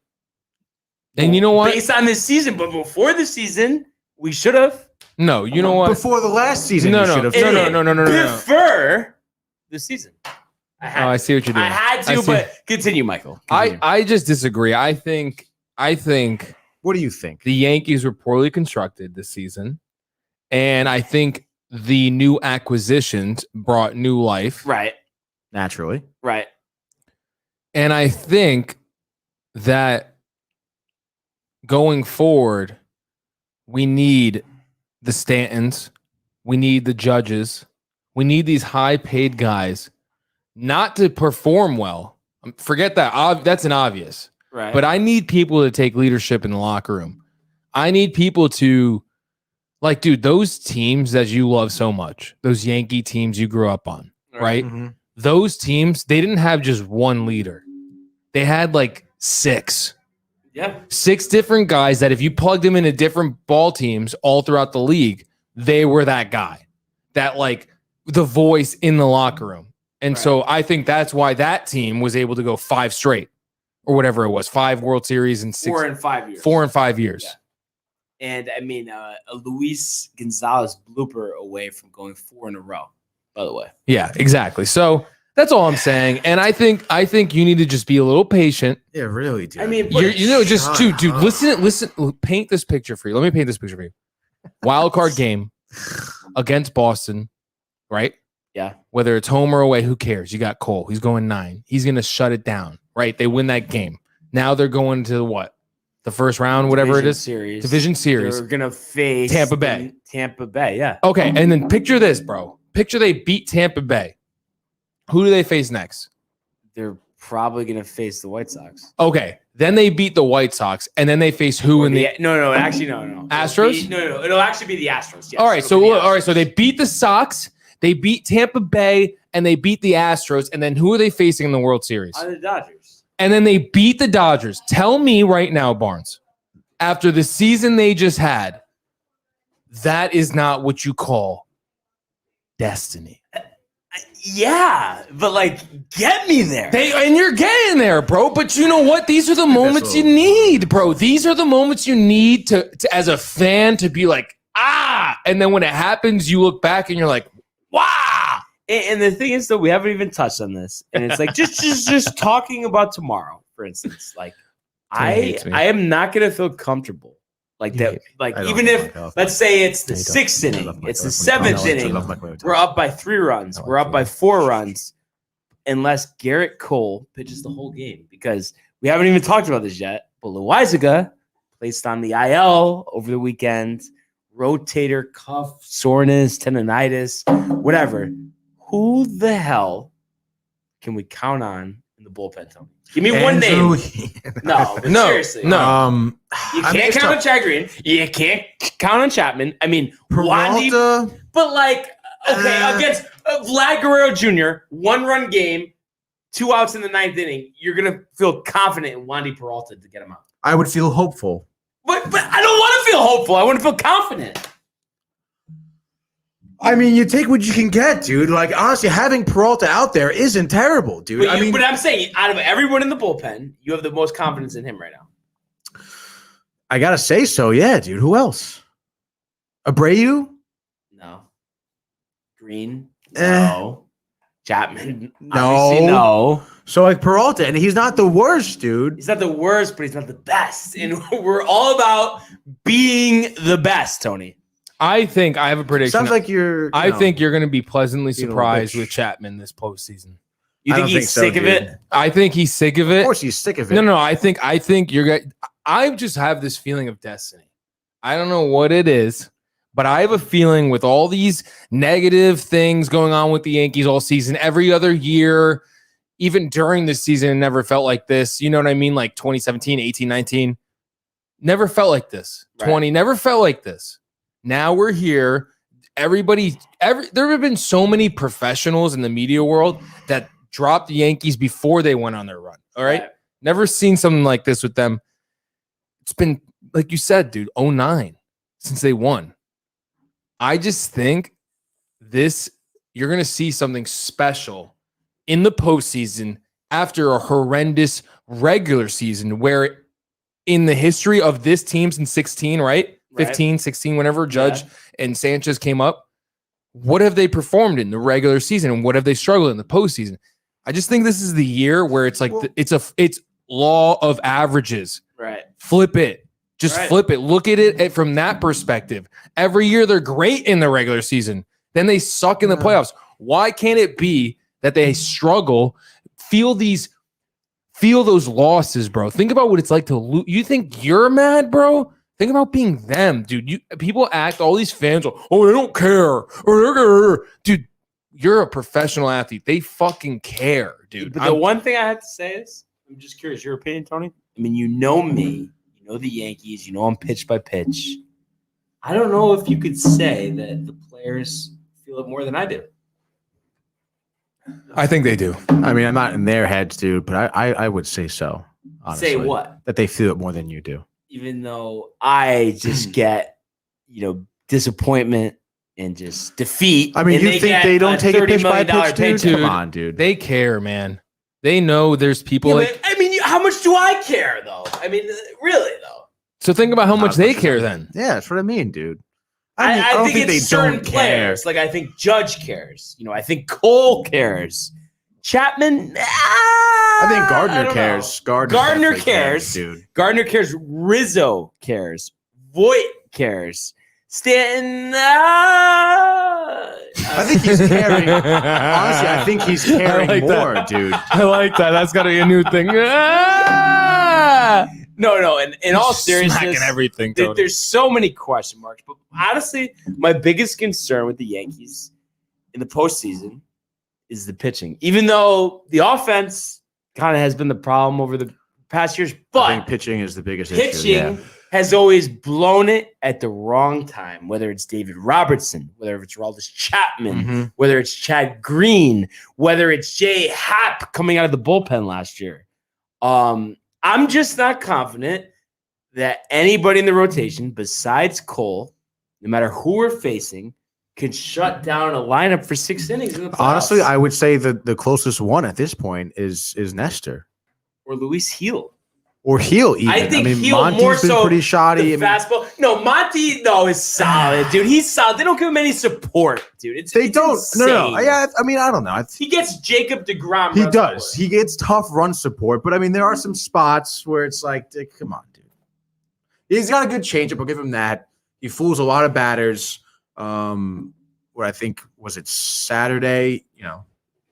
[SPEAKER 4] And you know what?
[SPEAKER 2] Based on this season, but before the season, we should have.
[SPEAKER 4] No, you know what?
[SPEAKER 1] Before the last season, you should have.
[SPEAKER 4] No.
[SPEAKER 2] Before the season.
[SPEAKER 4] I see what you're doing.
[SPEAKER 2] I had to, but continue, Michael. Continue.
[SPEAKER 4] I just disagree. I think.
[SPEAKER 1] What do you think?
[SPEAKER 4] The Yankees were poorly constructed this season, and I think the new acquisitions brought new life.
[SPEAKER 2] Right.
[SPEAKER 1] Naturally.
[SPEAKER 2] Right.
[SPEAKER 4] And I think that going forward, we need the Stantons, we need the Judges, we need these high-paid guys not to perform well. Forget that. That's an obvious.
[SPEAKER 2] Right.
[SPEAKER 4] But I need people to take leadership in the locker room. I need people to, like, dude, those teams that you love so much, those Yankee teams you grew up on, right?
[SPEAKER 1] Mm-hmm.
[SPEAKER 4] Those teams, they didn't have just one leader. They had like 6.
[SPEAKER 2] Yeah.
[SPEAKER 4] 6 different guys that if you plugged them into different ball teams all throughout the league, they were that guy, that like the voice in the locker room. And so I think that's why that team was able to go 5 straight or whatever it was, 5 World Series in 6.
[SPEAKER 2] 4 and 5 years.
[SPEAKER 4] 4 and 5 years.
[SPEAKER 2] Yeah. And I mean, a Luis Gonzalez blooper away from going 4 in a row, by the way.
[SPEAKER 4] Yeah, exactly. So that's all I'm saying. And I think you need to just be a little patient.
[SPEAKER 1] Yeah, really, dude.
[SPEAKER 2] I mean,
[SPEAKER 4] dude, listen, paint this picture for you. Let me paint this picture for you. Wild card game against Boston, right?
[SPEAKER 2] Yeah.
[SPEAKER 4] Whether it's home or away, who cares? You got Cole. He's going 9. He's going to shut it down, right? They win that game. Now they're going to what? The first round, whatever Division series.
[SPEAKER 2] They're going to face
[SPEAKER 4] Tampa Bay.
[SPEAKER 2] Tampa Bay, yeah.
[SPEAKER 4] Okay, and then picture this, bro. picture they beat Tampa Bay. Who do they face next?
[SPEAKER 2] They're probably going to face the White Sox.
[SPEAKER 4] Okay. Then they beat the White Sox, and then they face who in the
[SPEAKER 2] No.
[SPEAKER 4] Astros?
[SPEAKER 2] No. It'll actually be the Astros. Yes,
[SPEAKER 4] all right. So they beat the Sox, they beat Tampa Bay, and they beat the Astros. And then who are they facing in the World Series?
[SPEAKER 2] The Dodgers.
[SPEAKER 4] And then they beat the Dodgers. Tell me right now, Barnes, after the season they just had, that is not what you call destiny.
[SPEAKER 2] Yeah, but like, get me there.
[SPEAKER 4] And you're getting there, bro. But you know what? These are the moments you need, bro. These are the moments you need to as a fan to be like, and then when it happens, you look back and you're like, wow.
[SPEAKER 2] And the thing is, though, we haven't even touched on this, and it's like just talking about tomorrow, for instance. Like, I am not gonna feel comfortable like that. Like, even if let's say it's the 6th inning, it's the 7th inning, we're up by 3 runs, we're up by 4 runs, unless Garrett Cole pitches the whole game, because we haven't even talked about this yet. But Loaizaga placed on the IL over the weekend, rotator cuff soreness, tendonitis, whatever. Who the hell can we count on in the bullpen, Tony? Give me one name. No, seriously.
[SPEAKER 4] No.
[SPEAKER 2] You can't count on Chad Green. You can't count on Chapman. I mean,
[SPEAKER 1] Peralta,
[SPEAKER 2] but like, okay, against Vlad Guerrero Jr., 1-run game, 2 outs in the 9th inning, you're going to feel confident in Wandy Peralta to get him out.
[SPEAKER 1] I would feel hopeful.
[SPEAKER 2] But I don't want to feel hopeful. I want to feel confident.
[SPEAKER 1] I mean, you take what you can get, dude. Like, honestly, having Peralta out there isn't terrible, dude.
[SPEAKER 2] But I'm saying, out of everyone in the bullpen, you have the most confidence in him right now.
[SPEAKER 1] I gotta say so, yeah, dude. Who else? Abreu?
[SPEAKER 2] No. Green? No. Chapman?
[SPEAKER 1] No.
[SPEAKER 2] Obviously, no.
[SPEAKER 1] So, like, Peralta, and he's not the worst, dude.
[SPEAKER 2] He's not the worst, but he's not the best. And we're all about being the best, Tony.
[SPEAKER 4] I think I have a prediction.
[SPEAKER 1] Sounds like
[SPEAKER 4] I think you're going to be pleasantly surprised with Chapman this postseason.
[SPEAKER 2] You think he's sick of it?
[SPEAKER 4] I think he's sick of it.
[SPEAKER 1] Of course he's sick of it.
[SPEAKER 4] No. I think you're going. I just have this feeling of destiny. I don't know what it is, but I have a feeling with all these negative things going on with the Yankees all season, every other year, even during this season, it never felt like this. You know what I mean? Like 2017, 18, 19, never felt like this. Right. 20 never felt like this. Now we're here. There have been so many professionals in the media world that dropped the Yankees before they went on their run. All right. Never seen something like this with them. It's been, like you said, dude, 2009 since they won. I just think you're going to see something special in the postseason after a horrendous regular season where in the history of this team since 16, right? 15, 16, whenever Judge and Sanchez came up, what have they performed in the regular season and what have they struggled in the postseason? I just think this is the year where it's like it's law of averages.
[SPEAKER 2] Right.
[SPEAKER 4] Flip it. Just flip it. Look at it from that perspective. Every year they're great in the regular season. Then they suck in the playoffs. Why can't it be that they struggle, feel those losses, bro? Think about what it's like to lose. You think you're mad, bro? Think about being them, dude. People act, all these fans, oh, they don't care. Dude, you're a professional athlete. They fucking care, dude.
[SPEAKER 2] But the one thing I have to say is, I'm just curious, your opinion, Tony? I mean, you know me. You know the Yankees. You know I'm pitch by pitch. I don't know if you could say that the players feel it more than I do.
[SPEAKER 4] I think they do.
[SPEAKER 1] I mean, I'm not in their heads, dude, but I would say so, honestly.
[SPEAKER 2] Say what?
[SPEAKER 1] That they feel it more than you do.
[SPEAKER 2] Even though I just get, disappointment and just defeat.
[SPEAKER 1] I mean, you think they don't take a pitch by pitch, dude? Come on, dude.
[SPEAKER 4] They care, man. They know there's people
[SPEAKER 2] how much do I care, though? I mean, really, though.
[SPEAKER 4] So think about how much they care then.
[SPEAKER 1] Yeah, that's what I mean, dude.
[SPEAKER 2] I don't think it's certain players. Like, I think Judge cares. I think Cole cares. Chapman,
[SPEAKER 1] I think Gardner cares.
[SPEAKER 2] Gardner cares, dude. Gardner cares. Rizzo cares. Voit cares. Stanton.
[SPEAKER 1] I think he's caring. Honestly, I think he's caring more, dude.
[SPEAKER 4] I like that. That's got to be a new thing.
[SPEAKER 2] No. In all seriousness,
[SPEAKER 4] smacking everything.
[SPEAKER 2] There's so many question marks. But honestly, my biggest concern with the Yankees, in the postseason is the pitching. Even though the offense kind of has been the problem over the past years,
[SPEAKER 1] I
[SPEAKER 2] but
[SPEAKER 1] think pitching is the biggest
[SPEAKER 2] pitching
[SPEAKER 1] issue.
[SPEAKER 2] has always blown it at the wrong time, whether it's David Robertson, whether it's Aroldis Chapman, whether it's Chad Green, whether it's Jay Happ coming out of the bullpen last year. I'm just not confident that anybody in the rotation besides Cole, no matter who we're facing, could shut down a lineup for 6 innings in the playoffs.
[SPEAKER 1] Honestly, I would say that the closest one at this point is Nestor.
[SPEAKER 2] Or Luis Heel.
[SPEAKER 1] Or Heel, even.
[SPEAKER 2] I think Heel
[SPEAKER 1] Monty's
[SPEAKER 2] more
[SPEAKER 1] been
[SPEAKER 2] so
[SPEAKER 1] pretty shoddy.
[SPEAKER 2] Fastball. No, Monty, is solid, dude. He's solid. They don't give him any support, dude. It's
[SPEAKER 1] don't.
[SPEAKER 2] insane.
[SPEAKER 1] No. Yeah, I don't know.
[SPEAKER 2] He gets Jacob DeGrom.
[SPEAKER 1] He does. He gets tough run support, but there are some spots where it's like, come on, dude. He's got a good changeup. I'll give him that. He fools a lot of batters. Where I think was it Saturday?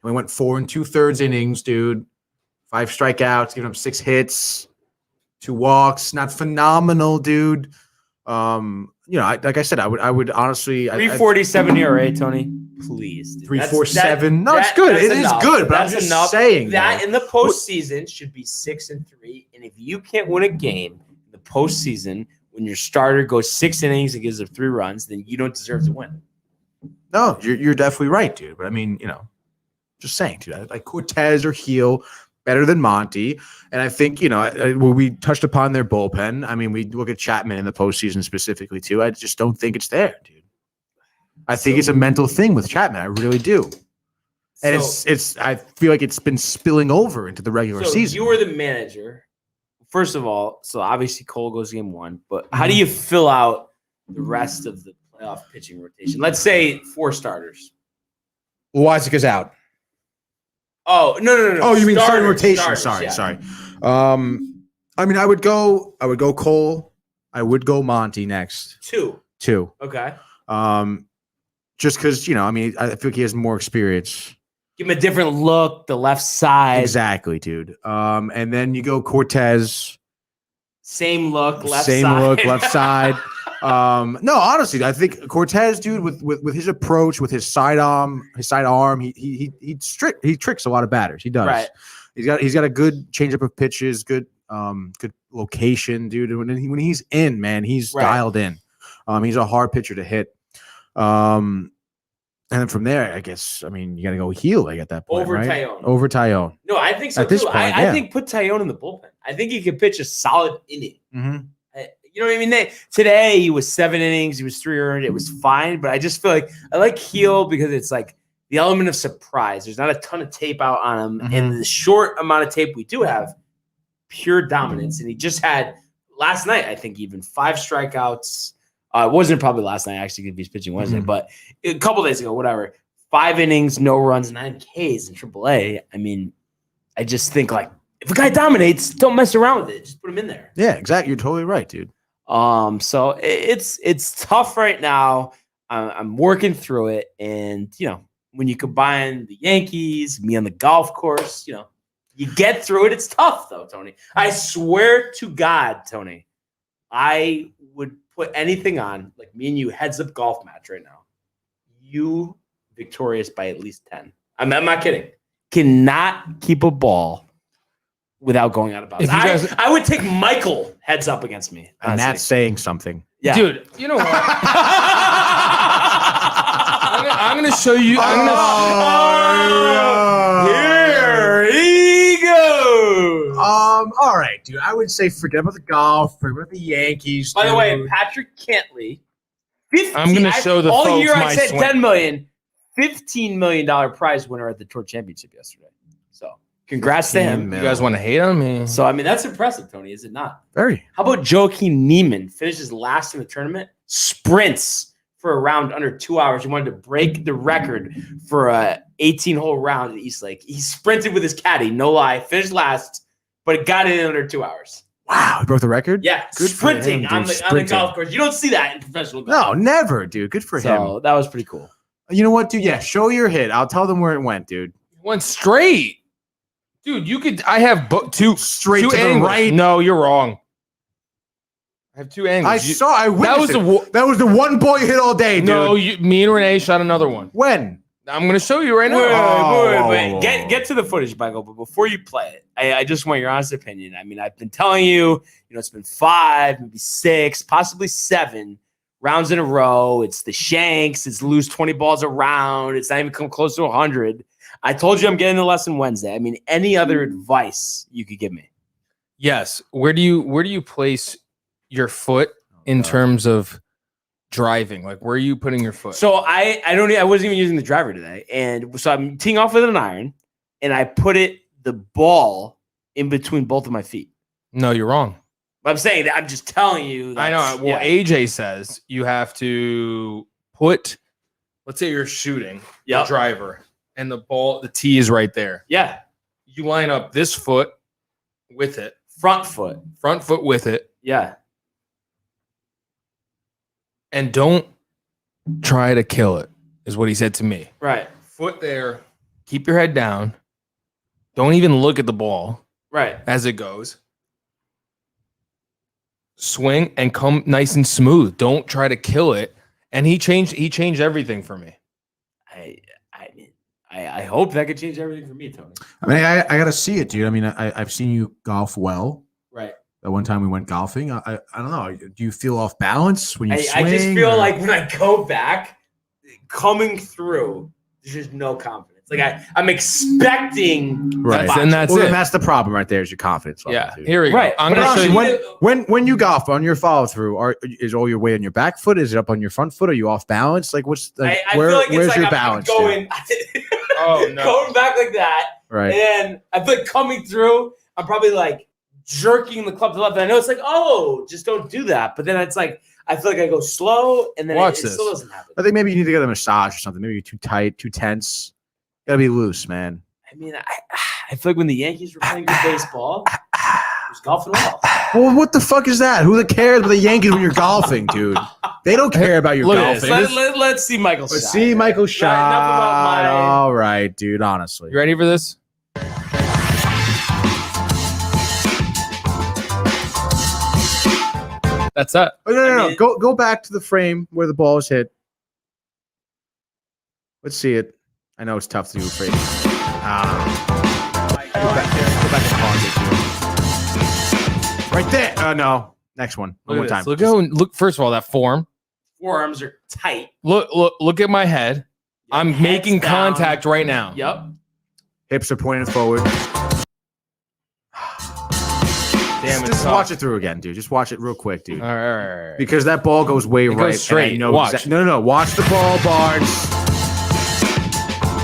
[SPEAKER 1] We went 4 2/3 innings, dude. 5 strikeouts, giving up 6 hits, 2 walks. Not phenomenal, dude. Like I said, I would honestly
[SPEAKER 2] 3.47 ERA, Tony. Please, dude.
[SPEAKER 1] 3.47. No, it's good. It is good, but I'm just saying
[SPEAKER 2] that in the postseason should be 6-3. And if you can't win a game in the postseason when your starter goes 6 innings and gives up 3 runs, then you don't deserve to win.
[SPEAKER 1] No, you're definitely right, dude. But just saying, dude. Like Cortez or Heel better than Monty, and I think we touched upon their bullpen. We look at Chapman in the postseason specifically too. I just don't think it's there, dude. I think it's a mental thing with Chapman. I really do, and it's. I feel like it's been spilling over into the regular season.
[SPEAKER 2] You were the manager, first of all. So obviously Cole goes game 1, but how do you fill out the rest of the playoff pitching rotation? Let's say 4 starters.
[SPEAKER 1] Loizaca's out.
[SPEAKER 2] Oh, no.
[SPEAKER 1] Oh, you mean starting rotation?
[SPEAKER 2] Sorry.
[SPEAKER 1] I would go Cole. I would go Monty next.
[SPEAKER 2] 2. Okay.
[SPEAKER 1] Just because I feel like he has more experience.
[SPEAKER 2] Give him a different look, the left side.
[SPEAKER 1] Exactly, dude. And then you go Cortez.
[SPEAKER 2] Same look, left
[SPEAKER 1] side. No, honestly, I think Cortez, dude, with his approach, with his sidearm, he tricks a lot of batters. He does.
[SPEAKER 2] Right.
[SPEAKER 1] He's got a good changeup of pitches, good location, dude. And when he's in, man, he's dialed in. He's a hard pitcher to hit. And then from there, I guess, you got to go Heel at that point, Over Tyone.
[SPEAKER 2] No, I think so
[SPEAKER 1] at this
[SPEAKER 2] too.
[SPEAKER 1] point,
[SPEAKER 2] I think put Tyone in the bullpen. I think he could pitch a solid inning.
[SPEAKER 1] Mm-hmm.
[SPEAKER 2] You know what I mean? Today he was 7 innings. He was 3 earned. It was fine, but I just feel like I like Heel because it's like the element of surprise. There's not a ton of tape out on him, and the short amount of tape we do have, pure dominance. And he just had last night, I think, even 5 strikeouts. It wasn't probably last night actually because he's pitching Wednesday, but a couple days ago, whatever. 5 innings, no runs, 9 Ks in AAA. I just think like if a guy dominates, don't mess around with it. Just put him in there.
[SPEAKER 1] Yeah, exactly. You're totally right, dude.
[SPEAKER 2] So it's tough right now. I'm working through it, and when you combine the Yankees, me on the golf course, you get through it. It's tough though, Tony. I swear to God, Tony, I would put anything on like me and you heads up golf match right now. You victorious by at least 10. I'm not kidding. Cannot keep a ball without going out of bounds. I would take Michael heads up against me. Honestly.
[SPEAKER 1] And that's saying something.
[SPEAKER 2] Yeah.
[SPEAKER 4] Dude, you know what? I'm going to show you.
[SPEAKER 2] Here he goes.
[SPEAKER 1] All right, dude. I would say forget about the golf, forget about the Yankees.
[SPEAKER 2] By the way, Patrick Cantley.
[SPEAKER 4] I'm going to show the
[SPEAKER 2] all
[SPEAKER 4] folks
[SPEAKER 2] year
[SPEAKER 4] my
[SPEAKER 2] I said
[SPEAKER 4] swing.
[SPEAKER 2] $10 million, $15 million prize winner at the Tour Championship yesterday. So congrats to him.
[SPEAKER 4] You guys want to hate on me?
[SPEAKER 2] So that's impressive, Tony, is it not?
[SPEAKER 1] Very.
[SPEAKER 2] How about Joaquin Neiman finishes last in the tournament? Sprints for a round under 2 hours. He wanted to break the record for a 18-hole round at East Lake. He sprinted with his caddy, no lie, finished last, but it got in under 2 hours.
[SPEAKER 1] Wow, he broke the record?
[SPEAKER 2] Yeah,
[SPEAKER 1] good
[SPEAKER 2] sprinting
[SPEAKER 1] for him,
[SPEAKER 2] on the golf course. You don't see that in professional golf.
[SPEAKER 1] No, never, dude. Good for him.
[SPEAKER 2] So that was pretty cool.
[SPEAKER 1] You know what, dude? Yeah, show your hit. I'll tell them where it went, dude.
[SPEAKER 4] It went straight. Dude, you could. I have two
[SPEAKER 1] straight
[SPEAKER 4] two
[SPEAKER 1] to
[SPEAKER 4] angles.
[SPEAKER 1] the right.
[SPEAKER 4] No, you're wrong. I have 2 angles.
[SPEAKER 1] I witnessed it. That was the one ball you hit all day, dude.
[SPEAKER 4] No, me and Renee shot another one.
[SPEAKER 1] When?
[SPEAKER 4] I'm going to show you right now.
[SPEAKER 2] Wait. Get to the footage, Michael. But before you play it, I just want your honest opinion. I mean, I've been telling you, it's been 5, maybe 6, possibly 7 rounds in a row. It's the Shanks. It's lose 20 balls a round. It's not even come close to 100. I told you I'm getting the lesson Wednesday. I mean, any other advice you could give me?
[SPEAKER 4] Yes. Where do you place your foot in terms of driving? Like, where are you putting your foot?
[SPEAKER 2] So I wasn't even using the driver today, and so I'm teeing off with an iron, and I put the ball in between both of my feet.
[SPEAKER 4] No, you're wrong.
[SPEAKER 2] I'm saying that. I'm just telling you.
[SPEAKER 4] I know. Well, AJ says you have to put. Let's say you're shooting the driver, and the tee is right there.
[SPEAKER 2] Yeah.
[SPEAKER 4] You line up this foot with it.
[SPEAKER 2] Front foot
[SPEAKER 4] with it.
[SPEAKER 2] Yeah.
[SPEAKER 4] And don't try to kill it, is what he said to me.
[SPEAKER 2] Right.
[SPEAKER 4] Foot there. Keep your head down. Don't even look at the ball.
[SPEAKER 2] Right.
[SPEAKER 4] As it goes. Swing and come nice and smooth. Don't try to kill it. And he changed everything for me.
[SPEAKER 2] I hope that could change everything for me, Tony.
[SPEAKER 1] I mean, I got to see it, dude. I mean, I've seen you golf well.
[SPEAKER 2] Right.
[SPEAKER 1] That one time we went golfing. I don't know. Do you feel off balance when you swing?
[SPEAKER 2] I just feel like when I go back, coming through, there's just no confidence. Like I'm expecting.
[SPEAKER 1] Right.
[SPEAKER 4] And that's it.
[SPEAKER 1] And that's the problem right there is your confidence.
[SPEAKER 4] Yeah.
[SPEAKER 1] Dude.
[SPEAKER 4] Here we go.
[SPEAKER 2] Right.
[SPEAKER 4] I'm going to show you.
[SPEAKER 1] When you golf on your follow through, is all your weight on your back foot? Is it up on your front foot? Are you off balance? Like what's
[SPEAKER 2] I feel like
[SPEAKER 1] where's
[SPEAKER 2] it's
[SPEAKER 1] your
[SPEAKER 2] like
[SPEAKER 1] balance?
[SPEAKER 2] I'm going,
[SPEAKER 4] Oh no.
[SPEAKER 2] going back like that.
[SPEAKER 1] Right.
[SPEAKER 2] And I feel like coming through, I'm probably like jerking the club to the left. And I know it's like, just don't do that. But then it's like, I feel like I go slow and then it still doesn't happen.
[SPEAKER 1] I think maybe you need to get a massage or something. Maybe you're too tight, too tense. Gotta be loose, man.
[SPEAKER 2] I mean, I feel like when the Yankees were playing good baseball, it was golfing well.
[SPEAKER 1] Well, what the fuck is that? Who cares about the Yankees when you're golfing, dude? They don't care about your golfing.
[SPEAKER 2] Let's see Michael's shot.
[SPEAKER 1] Let's see Michael's shot.
[SPEAKER 2] Enough about my...
[SPEAKER 1] All right, dude, honestly.
[SPEAKER 4] You ready for this? That's that.
[SPEAKER 1] Oh, no. Go back to the frame where the ball is hit. Let's see it. I know it's tough to do a frame. Go back and pause it, dude. Right there. No. Next one. One more time.
[SPEAKER 4] Look. First of all, that form.
[SPEAKER 2] Forearms are tight.
[SPEAKER 4] Look at my head. I'm making contact right now.
[SPEAKER 2] Yep.
[SPEAKER 1] Hips are pointed forward.
[SPEAKER 4] Damn it.
[SPEAKER 1] Just watch it through again, dude. Just watch it real quick, dude.
[SPEAKER 4] All right.
[SPEAKER 1] Because that ball goes way right.
[SPEAKER 4] Goes straight.
[SPEAKER 1] Watch. No. Watch the ball, Barnes.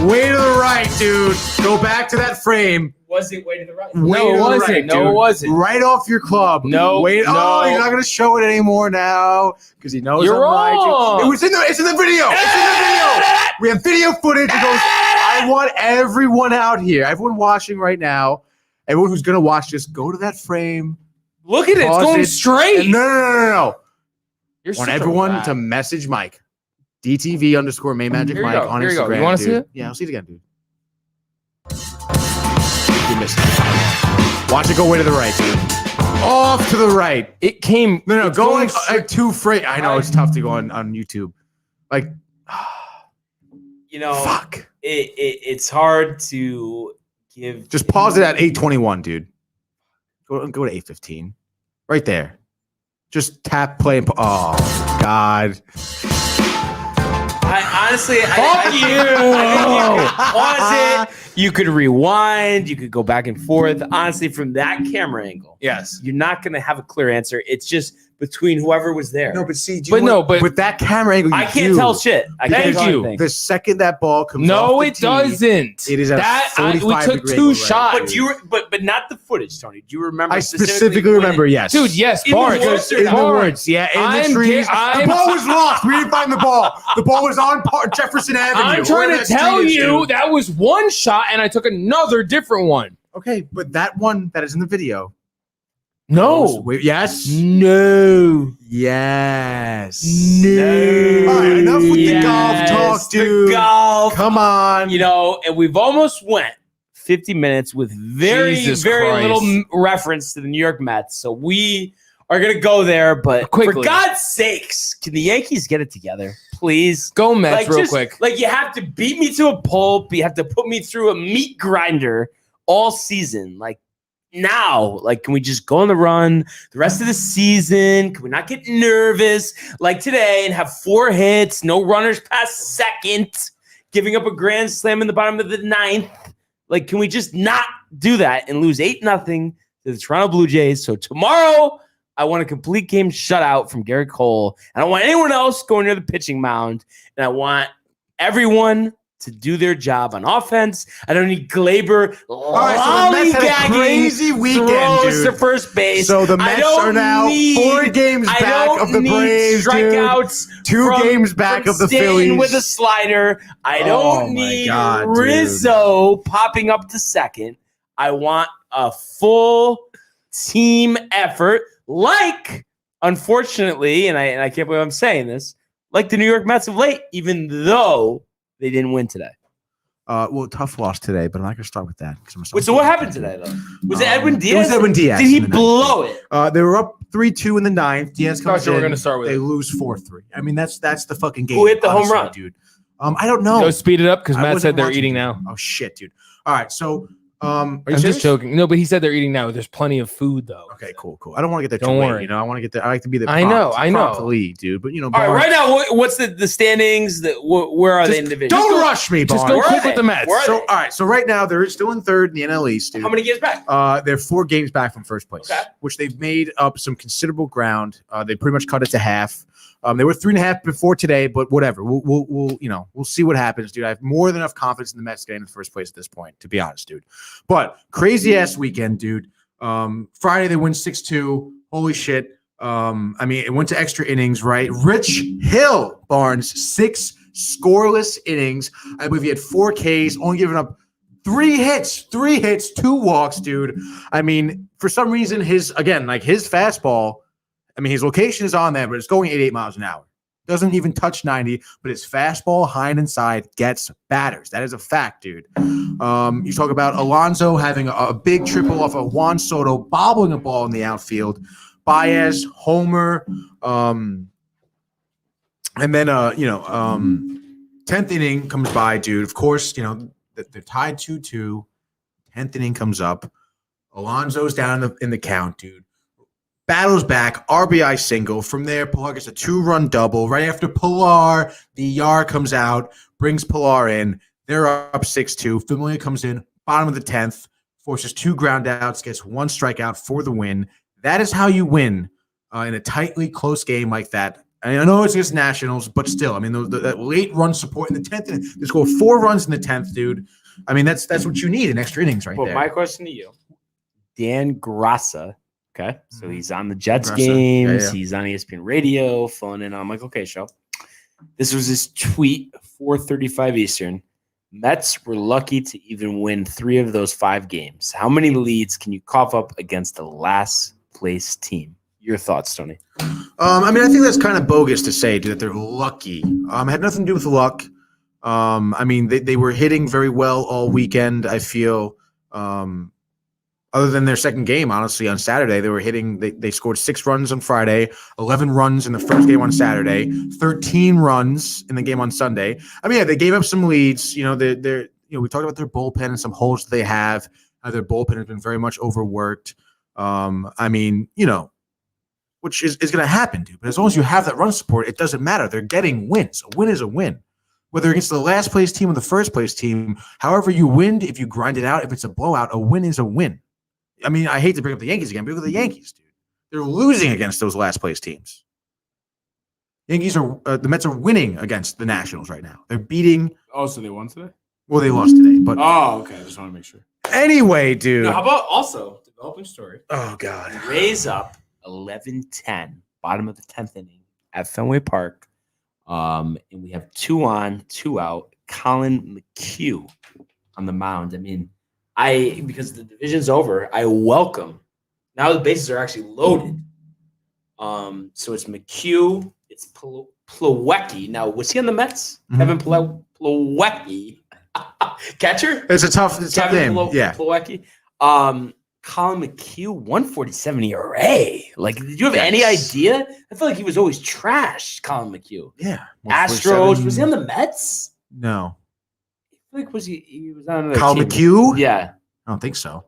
[SPEAKER 1] Way to the right, dude. Go back to that frame.
[SPEAKER 2] Was it way to the right?
[SPEAKER 4] No, it wasn't.
[SPEAKER 1] Right off your club.
[SPEAKER 4] No.
[SPEAKER 1] Wait.
[SPEAKER 4] No.
[SPEAKER 1] Oh, you're not gonna show it anymore now because he knows
[SPEAKER 4] You're
[SPEAKER 1] I'm
[SPEAKER 4] wrong.
[SPEAKER 1] right. It's in the video. It's in the video. We have video footage. It goes. I want everyone out here, everyone watching right now, everyone who's gonna watch, just go to that frame.
[SPEAKER 4] Look at it. It's going straight.
[SPEAKER 1] No.
[SPEAKER 4] You're
[SPEAKER 1] I want everyone to message Mike. DTV_MayMagicMike on Instagram.
[SPEAKER 4] You want to see it?
[SPEAKER 1] Yeah, I'll see it again, dude. You missed it. Watch it go way to the right, dude. Off to the right.
[SPEAKER 4] It came.
[SPEAKER 1] No, go like two frame. I know it's tough to go on YouTube. Like, fuck.
[SPEAKER 2] It's hard to give.
[SPEAKER 1] Just pause it at 8:21, dude. Go to 8:15. Right there. Just tap play and oh God.
[SPEAKER 2] Honestly,
[SPEAKER 4] Fuck you!
[SPEAKER 2] I think you could pause it. You could rewind. You could go back and forth. Honestly, from that camera angle,
[SPEAKER 4] yes,
[SPEAKER 2] you're not going to have a clear answer. It's just between whoever was there.
[SPEAKER 1] No, but see,
[SPEAKER 2] but
[SPEAKER 1] with that camera angle,
[SPEAKER 2] I can't tell shit.
[SPEAKER 4] Thank you.
[SPEAKER 1] The second that ball comes,
[SPEAKER 4] no,
[SPEAKER 1] off
[SPEAKER 4] it doesn't.
[SPEAKER 1] It is at 45
[SPEAKER 4] we took
[SPEAKER 1] degree
[SPEAKER 4] two
[SPEAKER 1] angle,
[SPEAKER 4] shots.
[SPEAKER 2] But not the footage, Tony. Do you remember?
[SPEAKER 1] I specifically remember. Yes,
[SPEAKER 4] dude. Yes, Barnes.
[SPEAKER 1] In the woods. Yeah, in the trees. The ball was lost. We didn't find the ball. The ball was on Jefferson Avenue.
[SPEAKER 4] I'm trying to tell you that was one shot, and I took another different one.
[SPEAKER 1] Okay, but that one that is in the video.
[SPEAKER 4] No.
[SPEAKER 1] Yes.
[SPEAKER 4] No.
[SPEAKER 1] Yes.
[SPEAKER 4] No.
[SPEAKER 1] All right, enough with the golf talk, dude.
[SPEAKER 2] The golf.
[SPEAKER 1] Come on.
[SPEAKER 2] And we've almost went 50 minutes with very little reference to the New York Mets. So we are going to go there. But
[SPEAKER 4] quickly,
[SPEAKER 2] for God's sakes, can the Yankees get it together? please.
[SPEAKER 4] Go Mets real
[SPEAKER 2] just,
[SPEAKER 4] quick.
[SPEAKER 2] Like, you have to beat me to a pulp. You have to put me through a meat grinder all season. Like, now, like, can we just go on the run the rest of the season? Can we not get nervous like today and have 4 hits, no runners past second, giving up a grand slam in the bottom of the 9th? Like, can we just not do that and lose 8-0 to the Toronto Blue Jays? So tomorrow, I want a complete game shutout from Garrett Cole. I don't want anyone else going near the pitching mound. And I want everyone to do their job on offense. I don't need Glaber lollygagging
[SPEAKER 1] crazy weekend,
[SPEAKER 2] throws
[SPEAKER 1] dude.
[SPEAKER 2] to first base.
[SPEAKER 1] So the Mets are now 4 games back of the Braves,
[SPEAKER 2] strikeouts,
[SPEAKER 1] dude. 2 games back of the Phillies
[SPEAKER 2] with a slider. I don't need Rizzo popping up to second. I want a full team effort, like, unfortunately, and I can't believe I'm saying this, like the New York Mets of late, even though they didn't win today.
[SPEAKER 1] Well, tough loss today, but I'm not going to start with that.
[SPEAKER 2] Wait, so what happened today, though? Was it Edwin Diaz?
[SPEAKER 1] It was Edwin Diaz.
[SPEAKER 2] Did he blow it?
[SPEAKER 1] They were up 3-2 in the 9th. Diaz comes in.
[SPEAKER 4] We're going to start with
[SPEAKER 1] they
[SPEAKER 4] it.
[SPEAKER 1] lose 4-3. I mean, that's the fucking game.
[SPEAKER 2] Who hit the home run,
[SPEAKER 1] dude? I don't know.
[SPEAKER 4] Go speed it up because Matt said they're
[SPEAKER 1] watching,
[SPEAKER 4] eating
[SPEAKER 1] dude.
[SPEAKER 4] now.
[SPEAKER 1] Oh shit, dude. All right, so
[SPEAKER 4] I'm just joking. No, but he said they're eating now. There's plenty of food though.
[SPEAKER 1] Okay, cool. I don't want to get there.
[SPEAKER 4] Don't
[SPEAKER 1] too
[SPEAKER 4] worry.
[SPEAKER 1] late, I want to get there. I like to be the.
[SPEAKER 4] I know.
[SPEAKER 1] prompt lead, dude. But
[SPEAKER 2] all right, right now, what's the standings? Where are they in division?
[SPEAKER 1] Don't rush me,
[SPEAKER 4] Just
[SPEAKER 1] Barnes.
[SPEAKER 4] go quick with the Mets.
[SPEAKER 1] All right. So right now they're still in 3rd in the NL East, dude.
[SPEAKER 2] How many games back?
[SPEAKER 1] They're 4 games back from first place, which they've made up some considerable ground. They pretty much cut it to half. They were 3.5 before today, but whatever. We'll see what happens, dude. I have more than enough confidence in the Mets getting in the first place at this point, to be honest, dude. But crazy ass weekend, dude. Friday they win 6-2. Holy shit. I mean, it went to extra innings, right? Rich Hill, Barnes, 6 scoreless innings. I believe he had 4 Ks, only giving up 3 hits, 2 walks, dude. I mean, for some reason, his fastball, I mean, his location is on there, but it's going 88 miles an hour. Doesn't even touch 90, but his fastball, high and inside, gets batters. That is a fact, dude. You talk about Alonso having a big triple off of Juan Soto, bobbling a ball in the outfield. Baez, homer, and then 10th inning comes by, dude. Of course, they're tied 2-2. 10th inning comes up. Alonso's down in the count, dude. Battles back, RBI single. From there, Pilar gets a 2-run double. Right after Pilar, the Yar comes out, brings Pilar in. They're up 6-2. Familia comes in, bottom of the 10th, forces 2 ground outs, gets 1 strikeout for the win. That is how you win in a tightly close game like that. I know it's against Nationals, but still, I mean, that late run support in the 10th inning. They scored 4 runs in the 10th, dude. I mean, that's what you need in extra innings right there.
[SPEAKER 2] My question to you, Dan Grassa. Okay, so he's on the Jets games. Yeah. He's on ESPN Radio, filling in on Michael K. Show. This was his tweet, 4:35 Eastern. Mets were lucky to even win 3 of those 5 games. How many leads can you cough up against the last place team? Your thoughts, Tony?
[SPEAKER 1] I mean, I think that's kind of bogus to say, dude, that they're lucky. It had nothing to do with luck. I mean, they were hitting very well all weekend, I feel. Other than their second game, honestly, on Saturday, they were hitting. They scored 6 runs on Friday, 11 runs in the first game on Saturday, 13 runs in the game on Sunday. I mean, yeah, they gave up some leads. We talked about their bullpen and some holes that they have. Their bullpen has been very much overworked. I mean, which is going to happen, dude. But as long as you have that run support, it doesn't matter. They're getting wins. A win is a win. Whether against the last place team or the first place team, however you win, if you grind it out, if it's a blowout, a win is a win. I mean, I hate to bring up the Yankees again, but look at the Yankees, dude. They're losing against those last place teams. The Mets are winning against the Nationals right now. They're beating.
[SPEAKER 7] Oh, so they won today?
[SPEAKER 1] Well, they lost today, but.
[SPEAKER 7] Oh, okay. I just want to make sure.
[SPEAKER 1] Anyway, dude.
[SPEAKER 2] Now, how about also developing story?
[SPEAKER 1] Oh God.
[SPEAKER 2] Rays up 11-10, bottom of the 10th inning at Fenway Park, and we have 2 on, 2 out. Colin McHugh on the mound. I mean. Because the division's over, I welcome. Now the bases are actually loaded. So it's McHugh, it's Plawecki. Now, was he on the Mets? Mm-hmm. Kevin Plawecki. Catcher?
[SPEAKER 1] It's a tough name.
[SPEAKER 2] Plawecki. Colin McHugh, 147 ERA. Like, did you have any idea? I feel like he was always trash, Colin McHugh.
[SPEAKER 1] Yeah.
[SPEAKER 2] Astros. Was he on the Mets?
[SPEAKER 1] No.
[SPEAKER 2] I feel like he was on another
[SPEAKER 1] Colin
[SPEAKER 2] team.
[SPEAKER 1] McHugh?
[SPEAKER 2] Yeah.
[SPEAKER 1] I don't think so.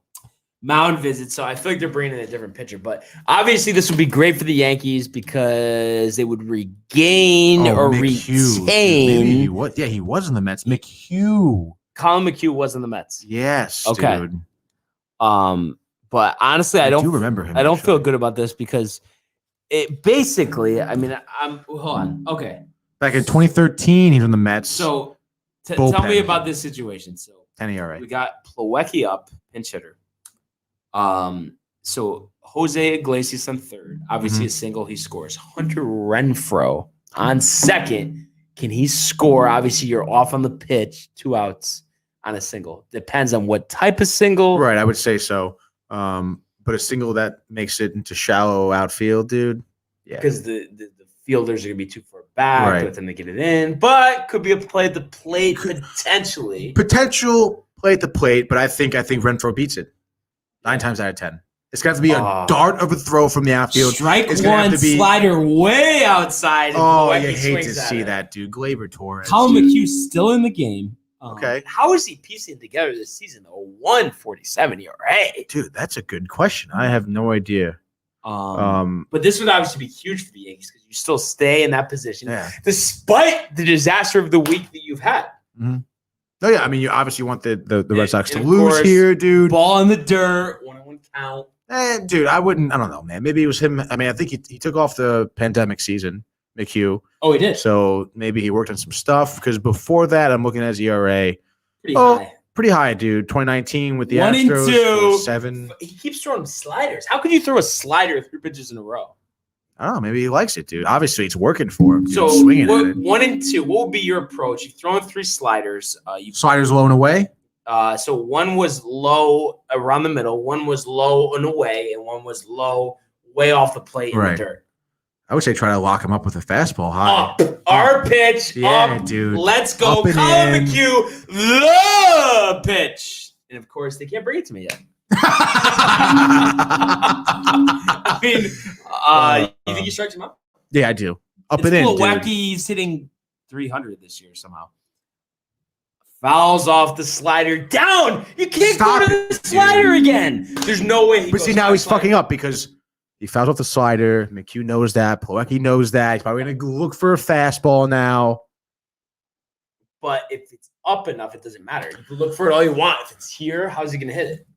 [SPEAKER 2] Mound visit. So I feel like they're bringing in a different pitcher. But obviously this would be great for the Yankees because they would regain or
[SPEAKER 1] McHugh.
[SPEAKER 2] retain.
[SPEAKER 1] Maybe he was. Yeah, he was in the Mets. McHugh.
[SPEAKER 2] Colin McHugh was in the Mets.
[SPEAKER 1] Yes.
[SPEAKER 2] Okay.
[SPEAKER 1] Dude.
[SPEAKER 2] But honestly, I don't
[SPEAKER 1] remember him.
[SPEAKER 2] I don't feel good about this because it basically, I mean, hold on. Okay.
[SPEAKER 1] Back in 2013, he was in the Mets.
[SPEAKER 2] So tell me about this situation. So
[SPEAKER 1] 10 ERA.
[SPEAKER 2] we got Plawecki up, pinch hitter. So Jose Iglesias on third. Obviously a single, he scores. Hunter Renfroe on second. Can he score? Obviously, you're off on the pitch, 2 outs on a single. Depends on what type of single.
[SPEAKER 1] Right, I would say so. But a single that makes it into shallow outfield, dude. Yeah.
[SPEAKER 2] Because the fielders are going to be too far back.
[SPEAKER 1] Right.
[SPEAKER 2] Let them to get it in. But could be a play at the plate potentially.
[SPEAKER 1] Potential play at the plate, but I think Renfroe beats it 9 times out of 10. It's got to be a dart of a throw from the outfield.
[SPEAKER 2] Strike
[SPEAKER 1] it's
[SPEAKER 2] one,
[SPEAKER 1] have to be,
[SPEAKER 2] slider way outside.
[SPEAKER 1] Oh, you hate to see that, dude. Gleyber Torres.
[SPEAKER 2] Colin McHugh's still in the game.
[SPEAKER 1] Okay.
[SPEAKER 2] How is he piecing together this season, though? 147 ERA.
[SPEAKER 1] Dude, that's a good question. I have no idea.
[SPEAKER 2] But this would obviously be huge for the Yankees because you still stay in that position despite the disaster of the week that you've had.
[SPEAKER 1] Mm-hmm. Oh, yeah. I mean, you obviously want the Red Sox to
[SPEAKER 2] of
[SPEAKER 1] lose
[SPEAKER 2] course,
[SPEAKER 1] here, dude.
[SPEAKER 2] Ball in the dirt, 1-on-1 count.
[SPEAKER 1] Dude, I don't know, man. Maybe it was him. I mean, I think he took off the pandemic season, McHugh.
[SPEAKER 2] Oh, he did.
[SPEAKER 1] So maybe he worked on some stuff because before that, I'm looking at his ERA.
[SPEAKER 2] Pretty high,
[SPEAKER 1] dude. 2019 with the
[SPEAKER 2] 1 and
[SPEAKER 1] Astros,
[SPEAKER 2] 2.
[SPEAKER 1] 7.
[SPEAKER 2] He keeps throwing sliders. How could you throw a slider 3 pitches in a row?
[SPEAKER 1] I don't know. Maybe he likes it, dude. Obviously, it's working for him. Dude.
[SPEAKER 2] So
[SPEAKER 1] Swinging at it.
[SPEAKER 2] 1 and 2. What would be your approach? You've thrown 3 sliders.
[SPEAKER 1] Sliders low and away.
[SPEAKER 2] So 1 was low around the middle, 1 was low and away, and 1 was low way off the plate in the dirt.
[SPEAKER 1] I would say try to lock him up with a fastball high.
[SPEAKER 2] Up. Our pitch.
[SPEAKER 1] Yeah,
[SPEAKER 2] up.
[SPEAKER 1] dude.
[SPEAKER 2] Let's go.
[SPEAKER 1] Up and
[SPEAKER 2] Colin
[SPEAKER 1] in.
[SPEAKER 2] McHugh, the pitch. And of course, they can't bring it to me yet. I mean, you think he strikes him out?
[SPEAKER 1] Yeah, I do. Up
[SPEAKER 2] It's
[SPEAKER 1] and in,
[SPEAKER 2] Plawecki.
[SPEAKER 1] dude.
[SPEAKER 2] He's hitting 300 this year somehow. Fouls off the slider down. You can't
[SPEAKER 1] Stop
[SPEAKER 2] go to
[SPEAKER 1] it,
[SPEAKER 2] the slider
[SPEAKER 1] dude.
[SPEAKER 2] again. There's no way.
[SPEAKER 1] But see, now he's fucking up because he fouls off the slider. McHugh knows that. Plawecki knows that. He's probably going to look for a fastball now.
[SPEAKER 2] But if it's up enough, it doesn't matter. You can look for it all you want. If it's here, how's he going to hit it?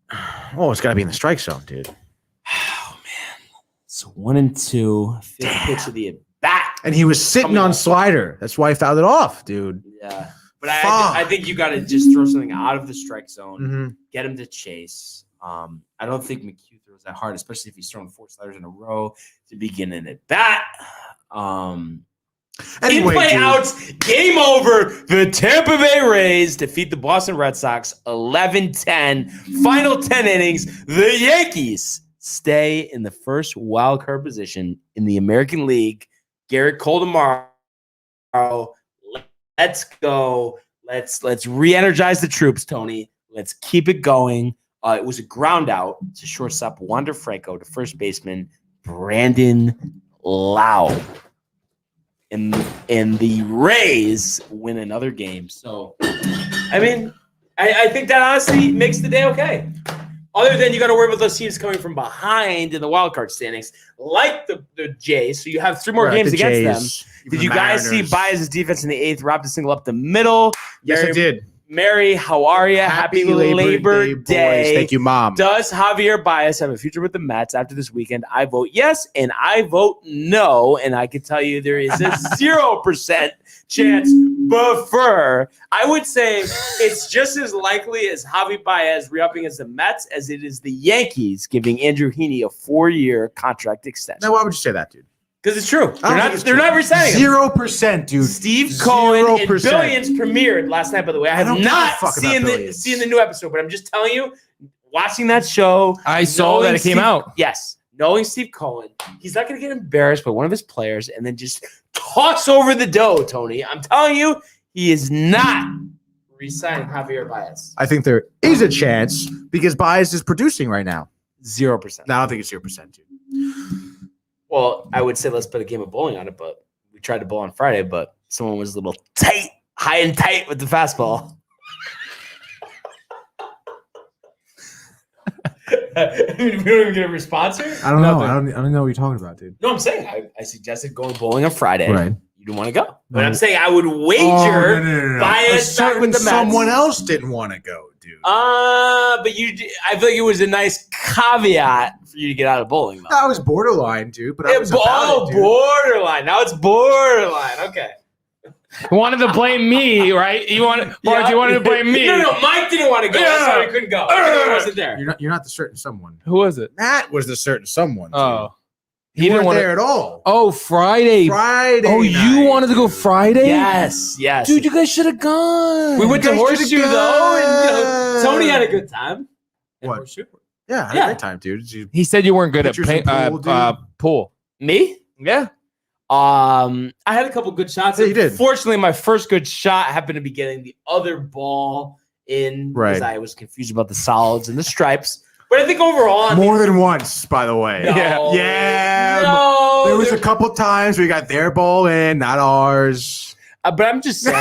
[SPEAKER 1] Oh, it's got to be in the strike zone, dude.
[SPEAKER 2] Oh, man. So 1 and 2. 5th pitch of the at bat.
[SPEAKER 1] And he was sitting on slider. That's why he fouled it off, dude.
[SPEAKER 2] Yeah. But I think you got to just throw something out of the strike zone, get him to chase. I don't think McHugh throws that hard, especially if he's throwing 4 sliders in a row to begin an at bat.
[SPEAKER 1] Anyway,
[SPEAKER 2] in play
[SPEAKER 1] dude.
[SPEAKER 2] outs, game over. The Tampa Bay Rays defeat the Boston Red Sox 11-10. Final 10 innings. The Yankees stay in the first wild card position in the American League. Garrett Cole tomorrow. Let's go. Let's re-energize the troops, Tony. Let's keep it going. It was a ground out to shortstop Wander Franco to first baseman Brandon Lau. And the Rays win another game. So, I mean, I think that honestly makes the day okay. Other than you got to worry about those teams coming from behind in the wild card standings, like the Jays. So you have 3 more games against them. Did you guys see Baez's defense in the 8th? Robbed a single up the middle.
[SPEAKER 1] Yes, I did.
[SPEAKER 2] Mary, how are you? Happy Labor Day.
[SPEAKER 1] Thank you, Mom.
[SPEAKER 2] Does Javier Baez have a future with the Mets after this weekend? I vote yes, and I vote no. And I can tell you there is a 0% chance buffer. I would say it's just as likely as Javi Baez re-upping as the Mets as it is the Yankees giving Andrew Heaney a 4-year contract extension.
[SPEAKER 1] Now, why would you say that, dude?
[SPEAKER 2] Because it's true. They're not resigning him.
[SPEAKER 1] 0%, dude.
[SPEAKER 2] Steve Cohen and
[SPEAKER 1] 0%.
[SPEAKER 2] Billions premiered last night, by the way. I have not seen the new episode, but I'm just telling you, watching that show.
[SPEAKER 4] I saw that it came out.
[SPEAKER 2] Yes. Knowing Steve Cohen, he's not going to get embarrassed by one of his players and then just toss over the dough, Tony. I'm telling you, he is not re-signing Javier Baez.
[SPEAKER 1] I think there is a chance because Baez is producing right now.
[SPEAKER 2] 0%.
[SPEAKER 1] No, I don't think it's 0%, dude.
[SPEAKER 2] Well, I would say let's put a game of bowling on it, but we tried to bowl on Friday, but someone was a little tight, high and tight with the fastball. We don't even get a response here?
[SPEAKER 1] I don't know. I don't know what you're talking about, dude.
[SPEAKER 2] No, I'm saying I suggested going bowling on Friday.
[SPEAKER 1] Right.
[SPEAKER 2] You didn't want to go. But
[SPEAKER 1] No.
[SPEAKER 2] I'm saying I would wager
[SPEAKER 1] No.
[SPEAKER 2] bias back with the Mets.
[SPEAKER 1] Someone else didn't want to go, dude.
[SPEAKER 2] But I feel like it was a nice caveat for you to get out of bowling, though.
[SPEAKER 1] I was borderline, dude. But I was about it, dude.
[SPEAKER 2] Borderline. Now it's borderline. Okay.
[SPEAKER 4] You wanted to blame me, right? You wanted to blame me.
[SPEAKER 2] No, Mike didn't want to go. That's why he couldn't go. He wasn't there.
[SPEAKER 1] You're not the certain someone.
[SPEAKER 4] Who was it?
[SPEAKER 1] Matt was the certain someone. Dude.
[SPEAKER 4] Oh,
[SPEAKER 1] he didn't want there at all.
[SPEAKER 4] Oh, Friday.
[SPEAKER 1] Oh,
[SPEAKER 4] you wanted to go Friday?
[SPEAKER 2] Yes.
[SPEAKER 4] Dude, you guys should have gone.
[SPEAKER 2] We went to
[SPEAKER 1] You guys
[SPEAKER 2] Horseshoe,
[SPEAKER 1] should've
[SPEAKER 2] though, and
[SPEAKER 1] gone.
[SPEAKER 2] Tony had a good time. at
[SPEAKER 1] What?
[SPEAKER 2] Horseshoe.
[SPEAKER 1] Yeah, I had a great time, dude.
[SPEAKER 4] He said you weren't good at
[SPEAKER 1] Pictures in pool,
[SPEAKER 4] pool.
[SPEAKER 2] Me?
[SPEAKER 4] Yeah.
[SPEAKER 2] I had a couple good shots.
[SPEAKER 1] Yeah, you did.
[SPEAKER 2] Fortunately, my first good shot happened to be getting the other ball in because
[SPEAKER 1] Right.
[SPEAKER 2] I was confused about the solids and the stripes. But I think overall,
[SPEAKER 1] More than once, by the way.
[SPEAKER 2] No.
[SPEAKER 1] Yeah.
[SPEAKER 2] No,
[SPEAKER 1] There was a couple times we got their ball in, not ours.
[SPEAKER 2] but I'm just saying.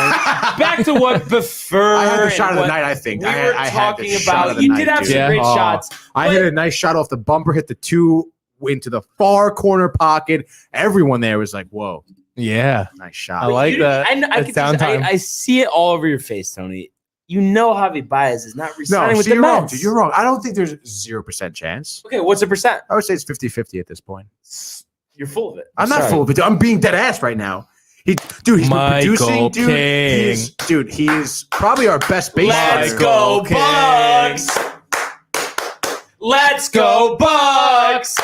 [SPEAKER 2] Back to what before.
[SPEAKER 1] I had the shot of the
[SPEAKER 2] what
[SPEAKER 1] night, I think.
[SPEAKER 2] We
[SPEAKER 1] I
[SPEAKER 2] were
[SPEAKER 1] had the
[SPEAKER 2] talking
[SPEAKER 1] shot of
[SPEAKER 2] about.
[SPEAKER 1] the
[SPEAKER 2] You
[SPEAKER 1] night,
[SPEAKER 2] did have
[SPEAKER 1] dude.
[SPEAKER 2] some
[SPEAKER 4] Yeah.
[SPEAKER 2] great
[SPEAKER 1] Oh,
[SPEAKER 2] shots.
[SPEAKER 1] I
[SPEAKER 2] but-
[SPEAKER 1] hit a nice shot off the bumper, hit the 2 into the far corner pocket. Everyone there was like, whoa,
[SPEAKER 4] Yeah.
[SPEAKER 1] nice shot.
[SPEAKER 4] I like that.
[SPEAKER 2] I
[SPEAKER 4] It's
[SPEAKER 2] could just-
[SPEAKER 4] downtime.
[SPEAKER 2] I see it all over your face, Tony. You know Javi Baez is not
[SPEAKER 1] No,
[SPEAKER 2] resigning with
[SPEAKER 1] see,
[SPEAKER 2] the
[SPEAKER 1] you're wrong,
[SPEAKER 2] Mets.
[SPEAKER 1] dude. You're wrong. I don't think there's 0% chance.
[SPEAKER 2] Okay, what's the percent?
[SPEAKER 1] I would say it's 50-50 at this point.
[SPEAKER 2] You're full of it.
[SPEAKER 1] I'm not
[SPEAKER 2] Sorry.
[SPEAKER 1] full of it. I'm being dead ass right now. He's been
[SPEAKER 4] Michael
[SPEAKER 1] producing, dude.
[SPEAKER 4] King.
[SPEAKER 1] He is probably our best base
[SPEAKER 2] Let's
[SPEAKER 1] runner.
[SPEAKER 2] go,
[SPEAKER 4] King.
[SPEAKER 2] Bucks! Let's go, Bucks!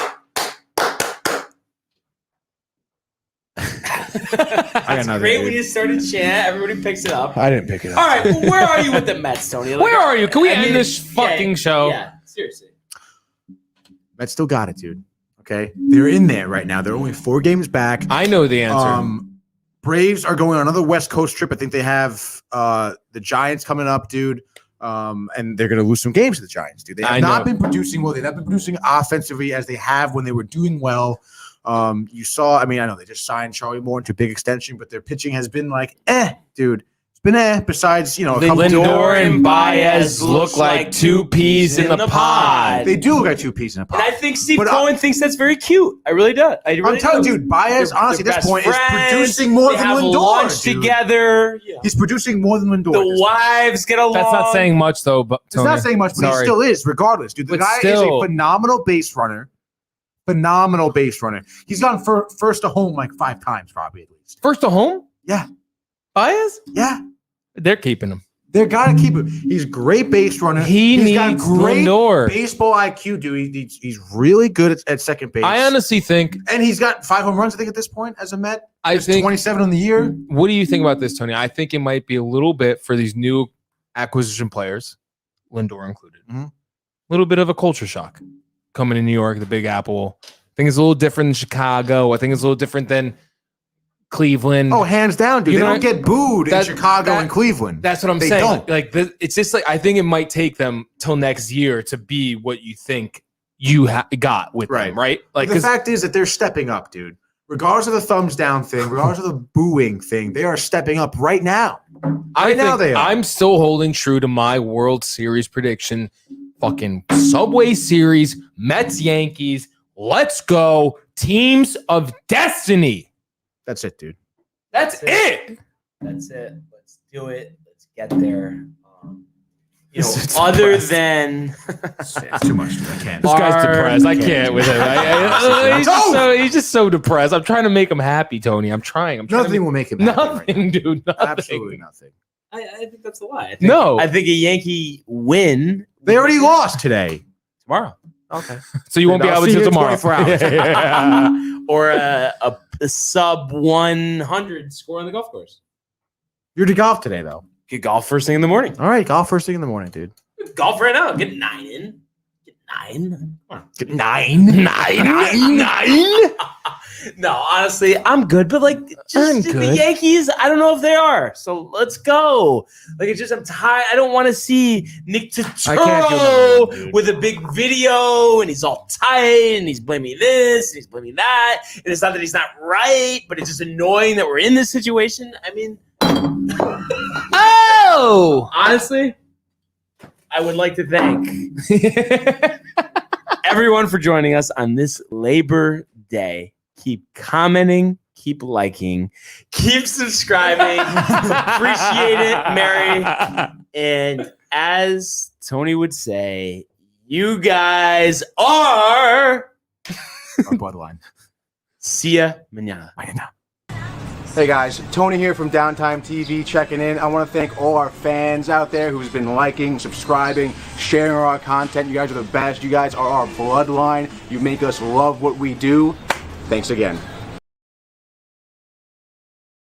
[SPEAKER 1] I got nothing,
[SPEAKER 2] Great
[SPEAKER 1] dude.
[SPEAKER 2] when you start a chant, everybody picks it up.
[SPEAKER 1] I didn't pick it up.
[SPEAKER 2] All right, well, where are you with the Mets, Tony? Like,
[SPEAKER 4] Where are you? Can we
[SPEAKER 2] I
[SPEAKER 4] end
[SPEAKER 2] mean,
[SPEAKER 4] this fucking show?
[SPEAKER 2] Yeah, seriously.
[SPEAKER 1] Mets still got it, dude. Okay, they're in there right now. They're only 4 games back.
[SPEAKER 4] I know the answer.
[SPEAKER 1] Braves are going on another West Coast trip. I think they have the Giants coming up, dude. And they're going to lose some games to the Giants, dude. They have not been producing well. They've not been producing offensively as they have when they were doing well. You saw, I know they just signed Charlie Moore into a big extension, but their pitching has been like, dude. It's been besides, a couple
[SPEAKER 2] Lindor and Baez look like two peas in the pod.
[SPEAKER 1] They do look like 2 peas in a pod.
[SPEAKER 2] And I think Steve
[SPEAKER 1] But,
[SPEAKER 2] Cohen thinks that's very cute. I really do.
[SPEAKER 1] I'm telling you, dude, Baez, honestly, at this point, is producing more than Lindor.
[SPEAKER 2] Lunch
[SPEAKER 1] dude.
[SPEAKER 2] together.
[SPEAKER 1] He's producing more than Lindor.
[SPEAKER 2] The wives get along.
[SPEAKER 4] That's not saying much, though. But
[SPEAKER 1] It's not saying much, but he
[SPEAKER 4] Sorry.
[SPEAKER 1] still is, regardless, dude. The
[SPEAKER 4] But
[SPEAKER 1] guy
[SPEAKER 4] still-
[SPEAKER 1] is a phenomenal base runner. Phenomenal base runner. He's gone first to home like 5 times, probably at least.
[SPEAKER 4] First to home?
[SPEAKER 1] Yeah.
[SPEAKER 4] Baez?
[SPEAKER 1] Yeah.
[SPEAKER 4] They're keeping him.
[SPEAKER 1] They're gotta keep him. He's a great base runner.
[SPEAKER 4] He's
[SPEAKER 1] got
[SPEAKER 4] needs
[SPEAKER 1] great
[SPEAKER 4] Lindor.
[SPEAKER 1] baseball IQ, dude. He's really good at second base.
[SPEAKER 4] I honestly think.
[SPEAKER 1] And he's got 5 home runs, I think, at this point as a Met.
[SPEAKER 4] I think.
[SPEAKER 1] 27 on the year.
[SPEAKER 4] What do you think about this, Tony? I think it might be a little bit for these new acquisition players, Lindor included.
[SPEAKER 1] Mhm.
[SPEAKER 4] A little bit of a culture shock coming to New York, the Big Apple. I think it's a little different than Chicago. I think it's a little different than Cleveland.
[SPEAKER 1] Oh, hands down, dude.
[SPEAKER 4] You
[SPEAKER 1] They
[SPEAKER 4] know,
[SPEAKER 1] don't get booed in
[SPEAKER 4] that-
[SPEAKER 1] Chicago
[SPEAKER 4] that-
[SPEAKER 1] and Cleveland.
[SPEAKER 4] That's what I'm
[SPEAKER 1] They
[SPEAKER 4] saying.
[SPEAKER 1] don't.
[SPEAKER 4] Like it's just like I think it might take them till next year to be what you think you got with them, right? Like
[SPEAKER 1] the fact is that they're stepping up, dude. Regardless of the thumbs down thing, regardless of the booing thing, they are stepping up right now.
[SPEAKER 4] I
[SPEAKER 1] now
[SPEAKER 4] think
[SPEAKER 1] they are.
[SPEAKER 4] I'm still holding true to my World Series prediction. Fucking Subway Series, Mets Yankees. Let's go, teams of destiny.
[SPEAKER 1] That's it, dude.
[SPEAKER 4] That's it.
[SPEAKER 2] That's it. Let's do it. Let's get there.
[SPEAKER 4] It's
[SPEAKER 2] Other
[SPEAKER 4] depressed.
[SPEAKER 2] than
[SPEAKER 1] It's too much, dude. I can't.
[SPEAKER 4] This guy's
[SPEAKER 2] Our-
[SPEAKER 4] depressed. I can't with it. He's just so depressed. I'm trying to make him happy, Tony. I'm trying.
[SPEAKER 1] Nothing will make him happy right
[SPEAKER 4] Nothing,
[SPEAKER 1] now.
[SPEAKER 4] dude. Nothing.
[SPEAKER 1] Absolutely nothing.
[SPEAKER 2] I think that's the lie.
[SPEAKER 4] No.
[SPEAKER 2] I think a Yankee win
[SPEAKER 1] They already lost today.
[SPEAKER 2] tomorrow.
[SPEAKER 1] Okay.
[SPEAKER 4] So you won't be
[SPEAKER 1] I'll
[SPEAKER 4] able
[SPEAKER 1] see
[SPEAKER 4] to
[SPEAKER 1] you in
[SPEAKER 4] tomorrow.
[SPEAKER 1] 24 hours.
[SPEAKER 4] Yeah.
[SPEAKER 2] Or a sub 100 score on the golf course.
[SPEAKER 1] You're to golf today, though.
[SPEAKER 2] Get golf first thing in the morning.
[SPEAKER 1] All right, golf first thing in the morning, dude.
[SPEAKER 2] Golf right now. Get 9 in. Get 9. Come on.
[SPEAKER 1] Get 9. 9.
[SPEAKER 2] No, honestly, I'm good. But like, just the Yankees, I don't know if they are. So let's go. Like, it's just I'm tired. I don't want to see Nick Turturro with a big video and he's all tight and he's blaming this and he's blaming that. And it's not that he's not right, but it's just annoying that we're in this situation. I mean, honestly, I would like to thank everyone for joining us on this Labor Day. Keep commenting, keep liking, keep subscribing. Appreciate it, Mary. And as Tony would say, you guys are
[SPEAKER 1] Our bloodline.
[SPEAKER 2] See ya mañana.
[SPEAKER 8] Hey guys, Tony here from Downtime TV checking in. I want to thank all our fans out there who's been liking, subscribing, sharing our content. You guys are the best. You guys are our bloodline. You make us love what we do. Thanks again.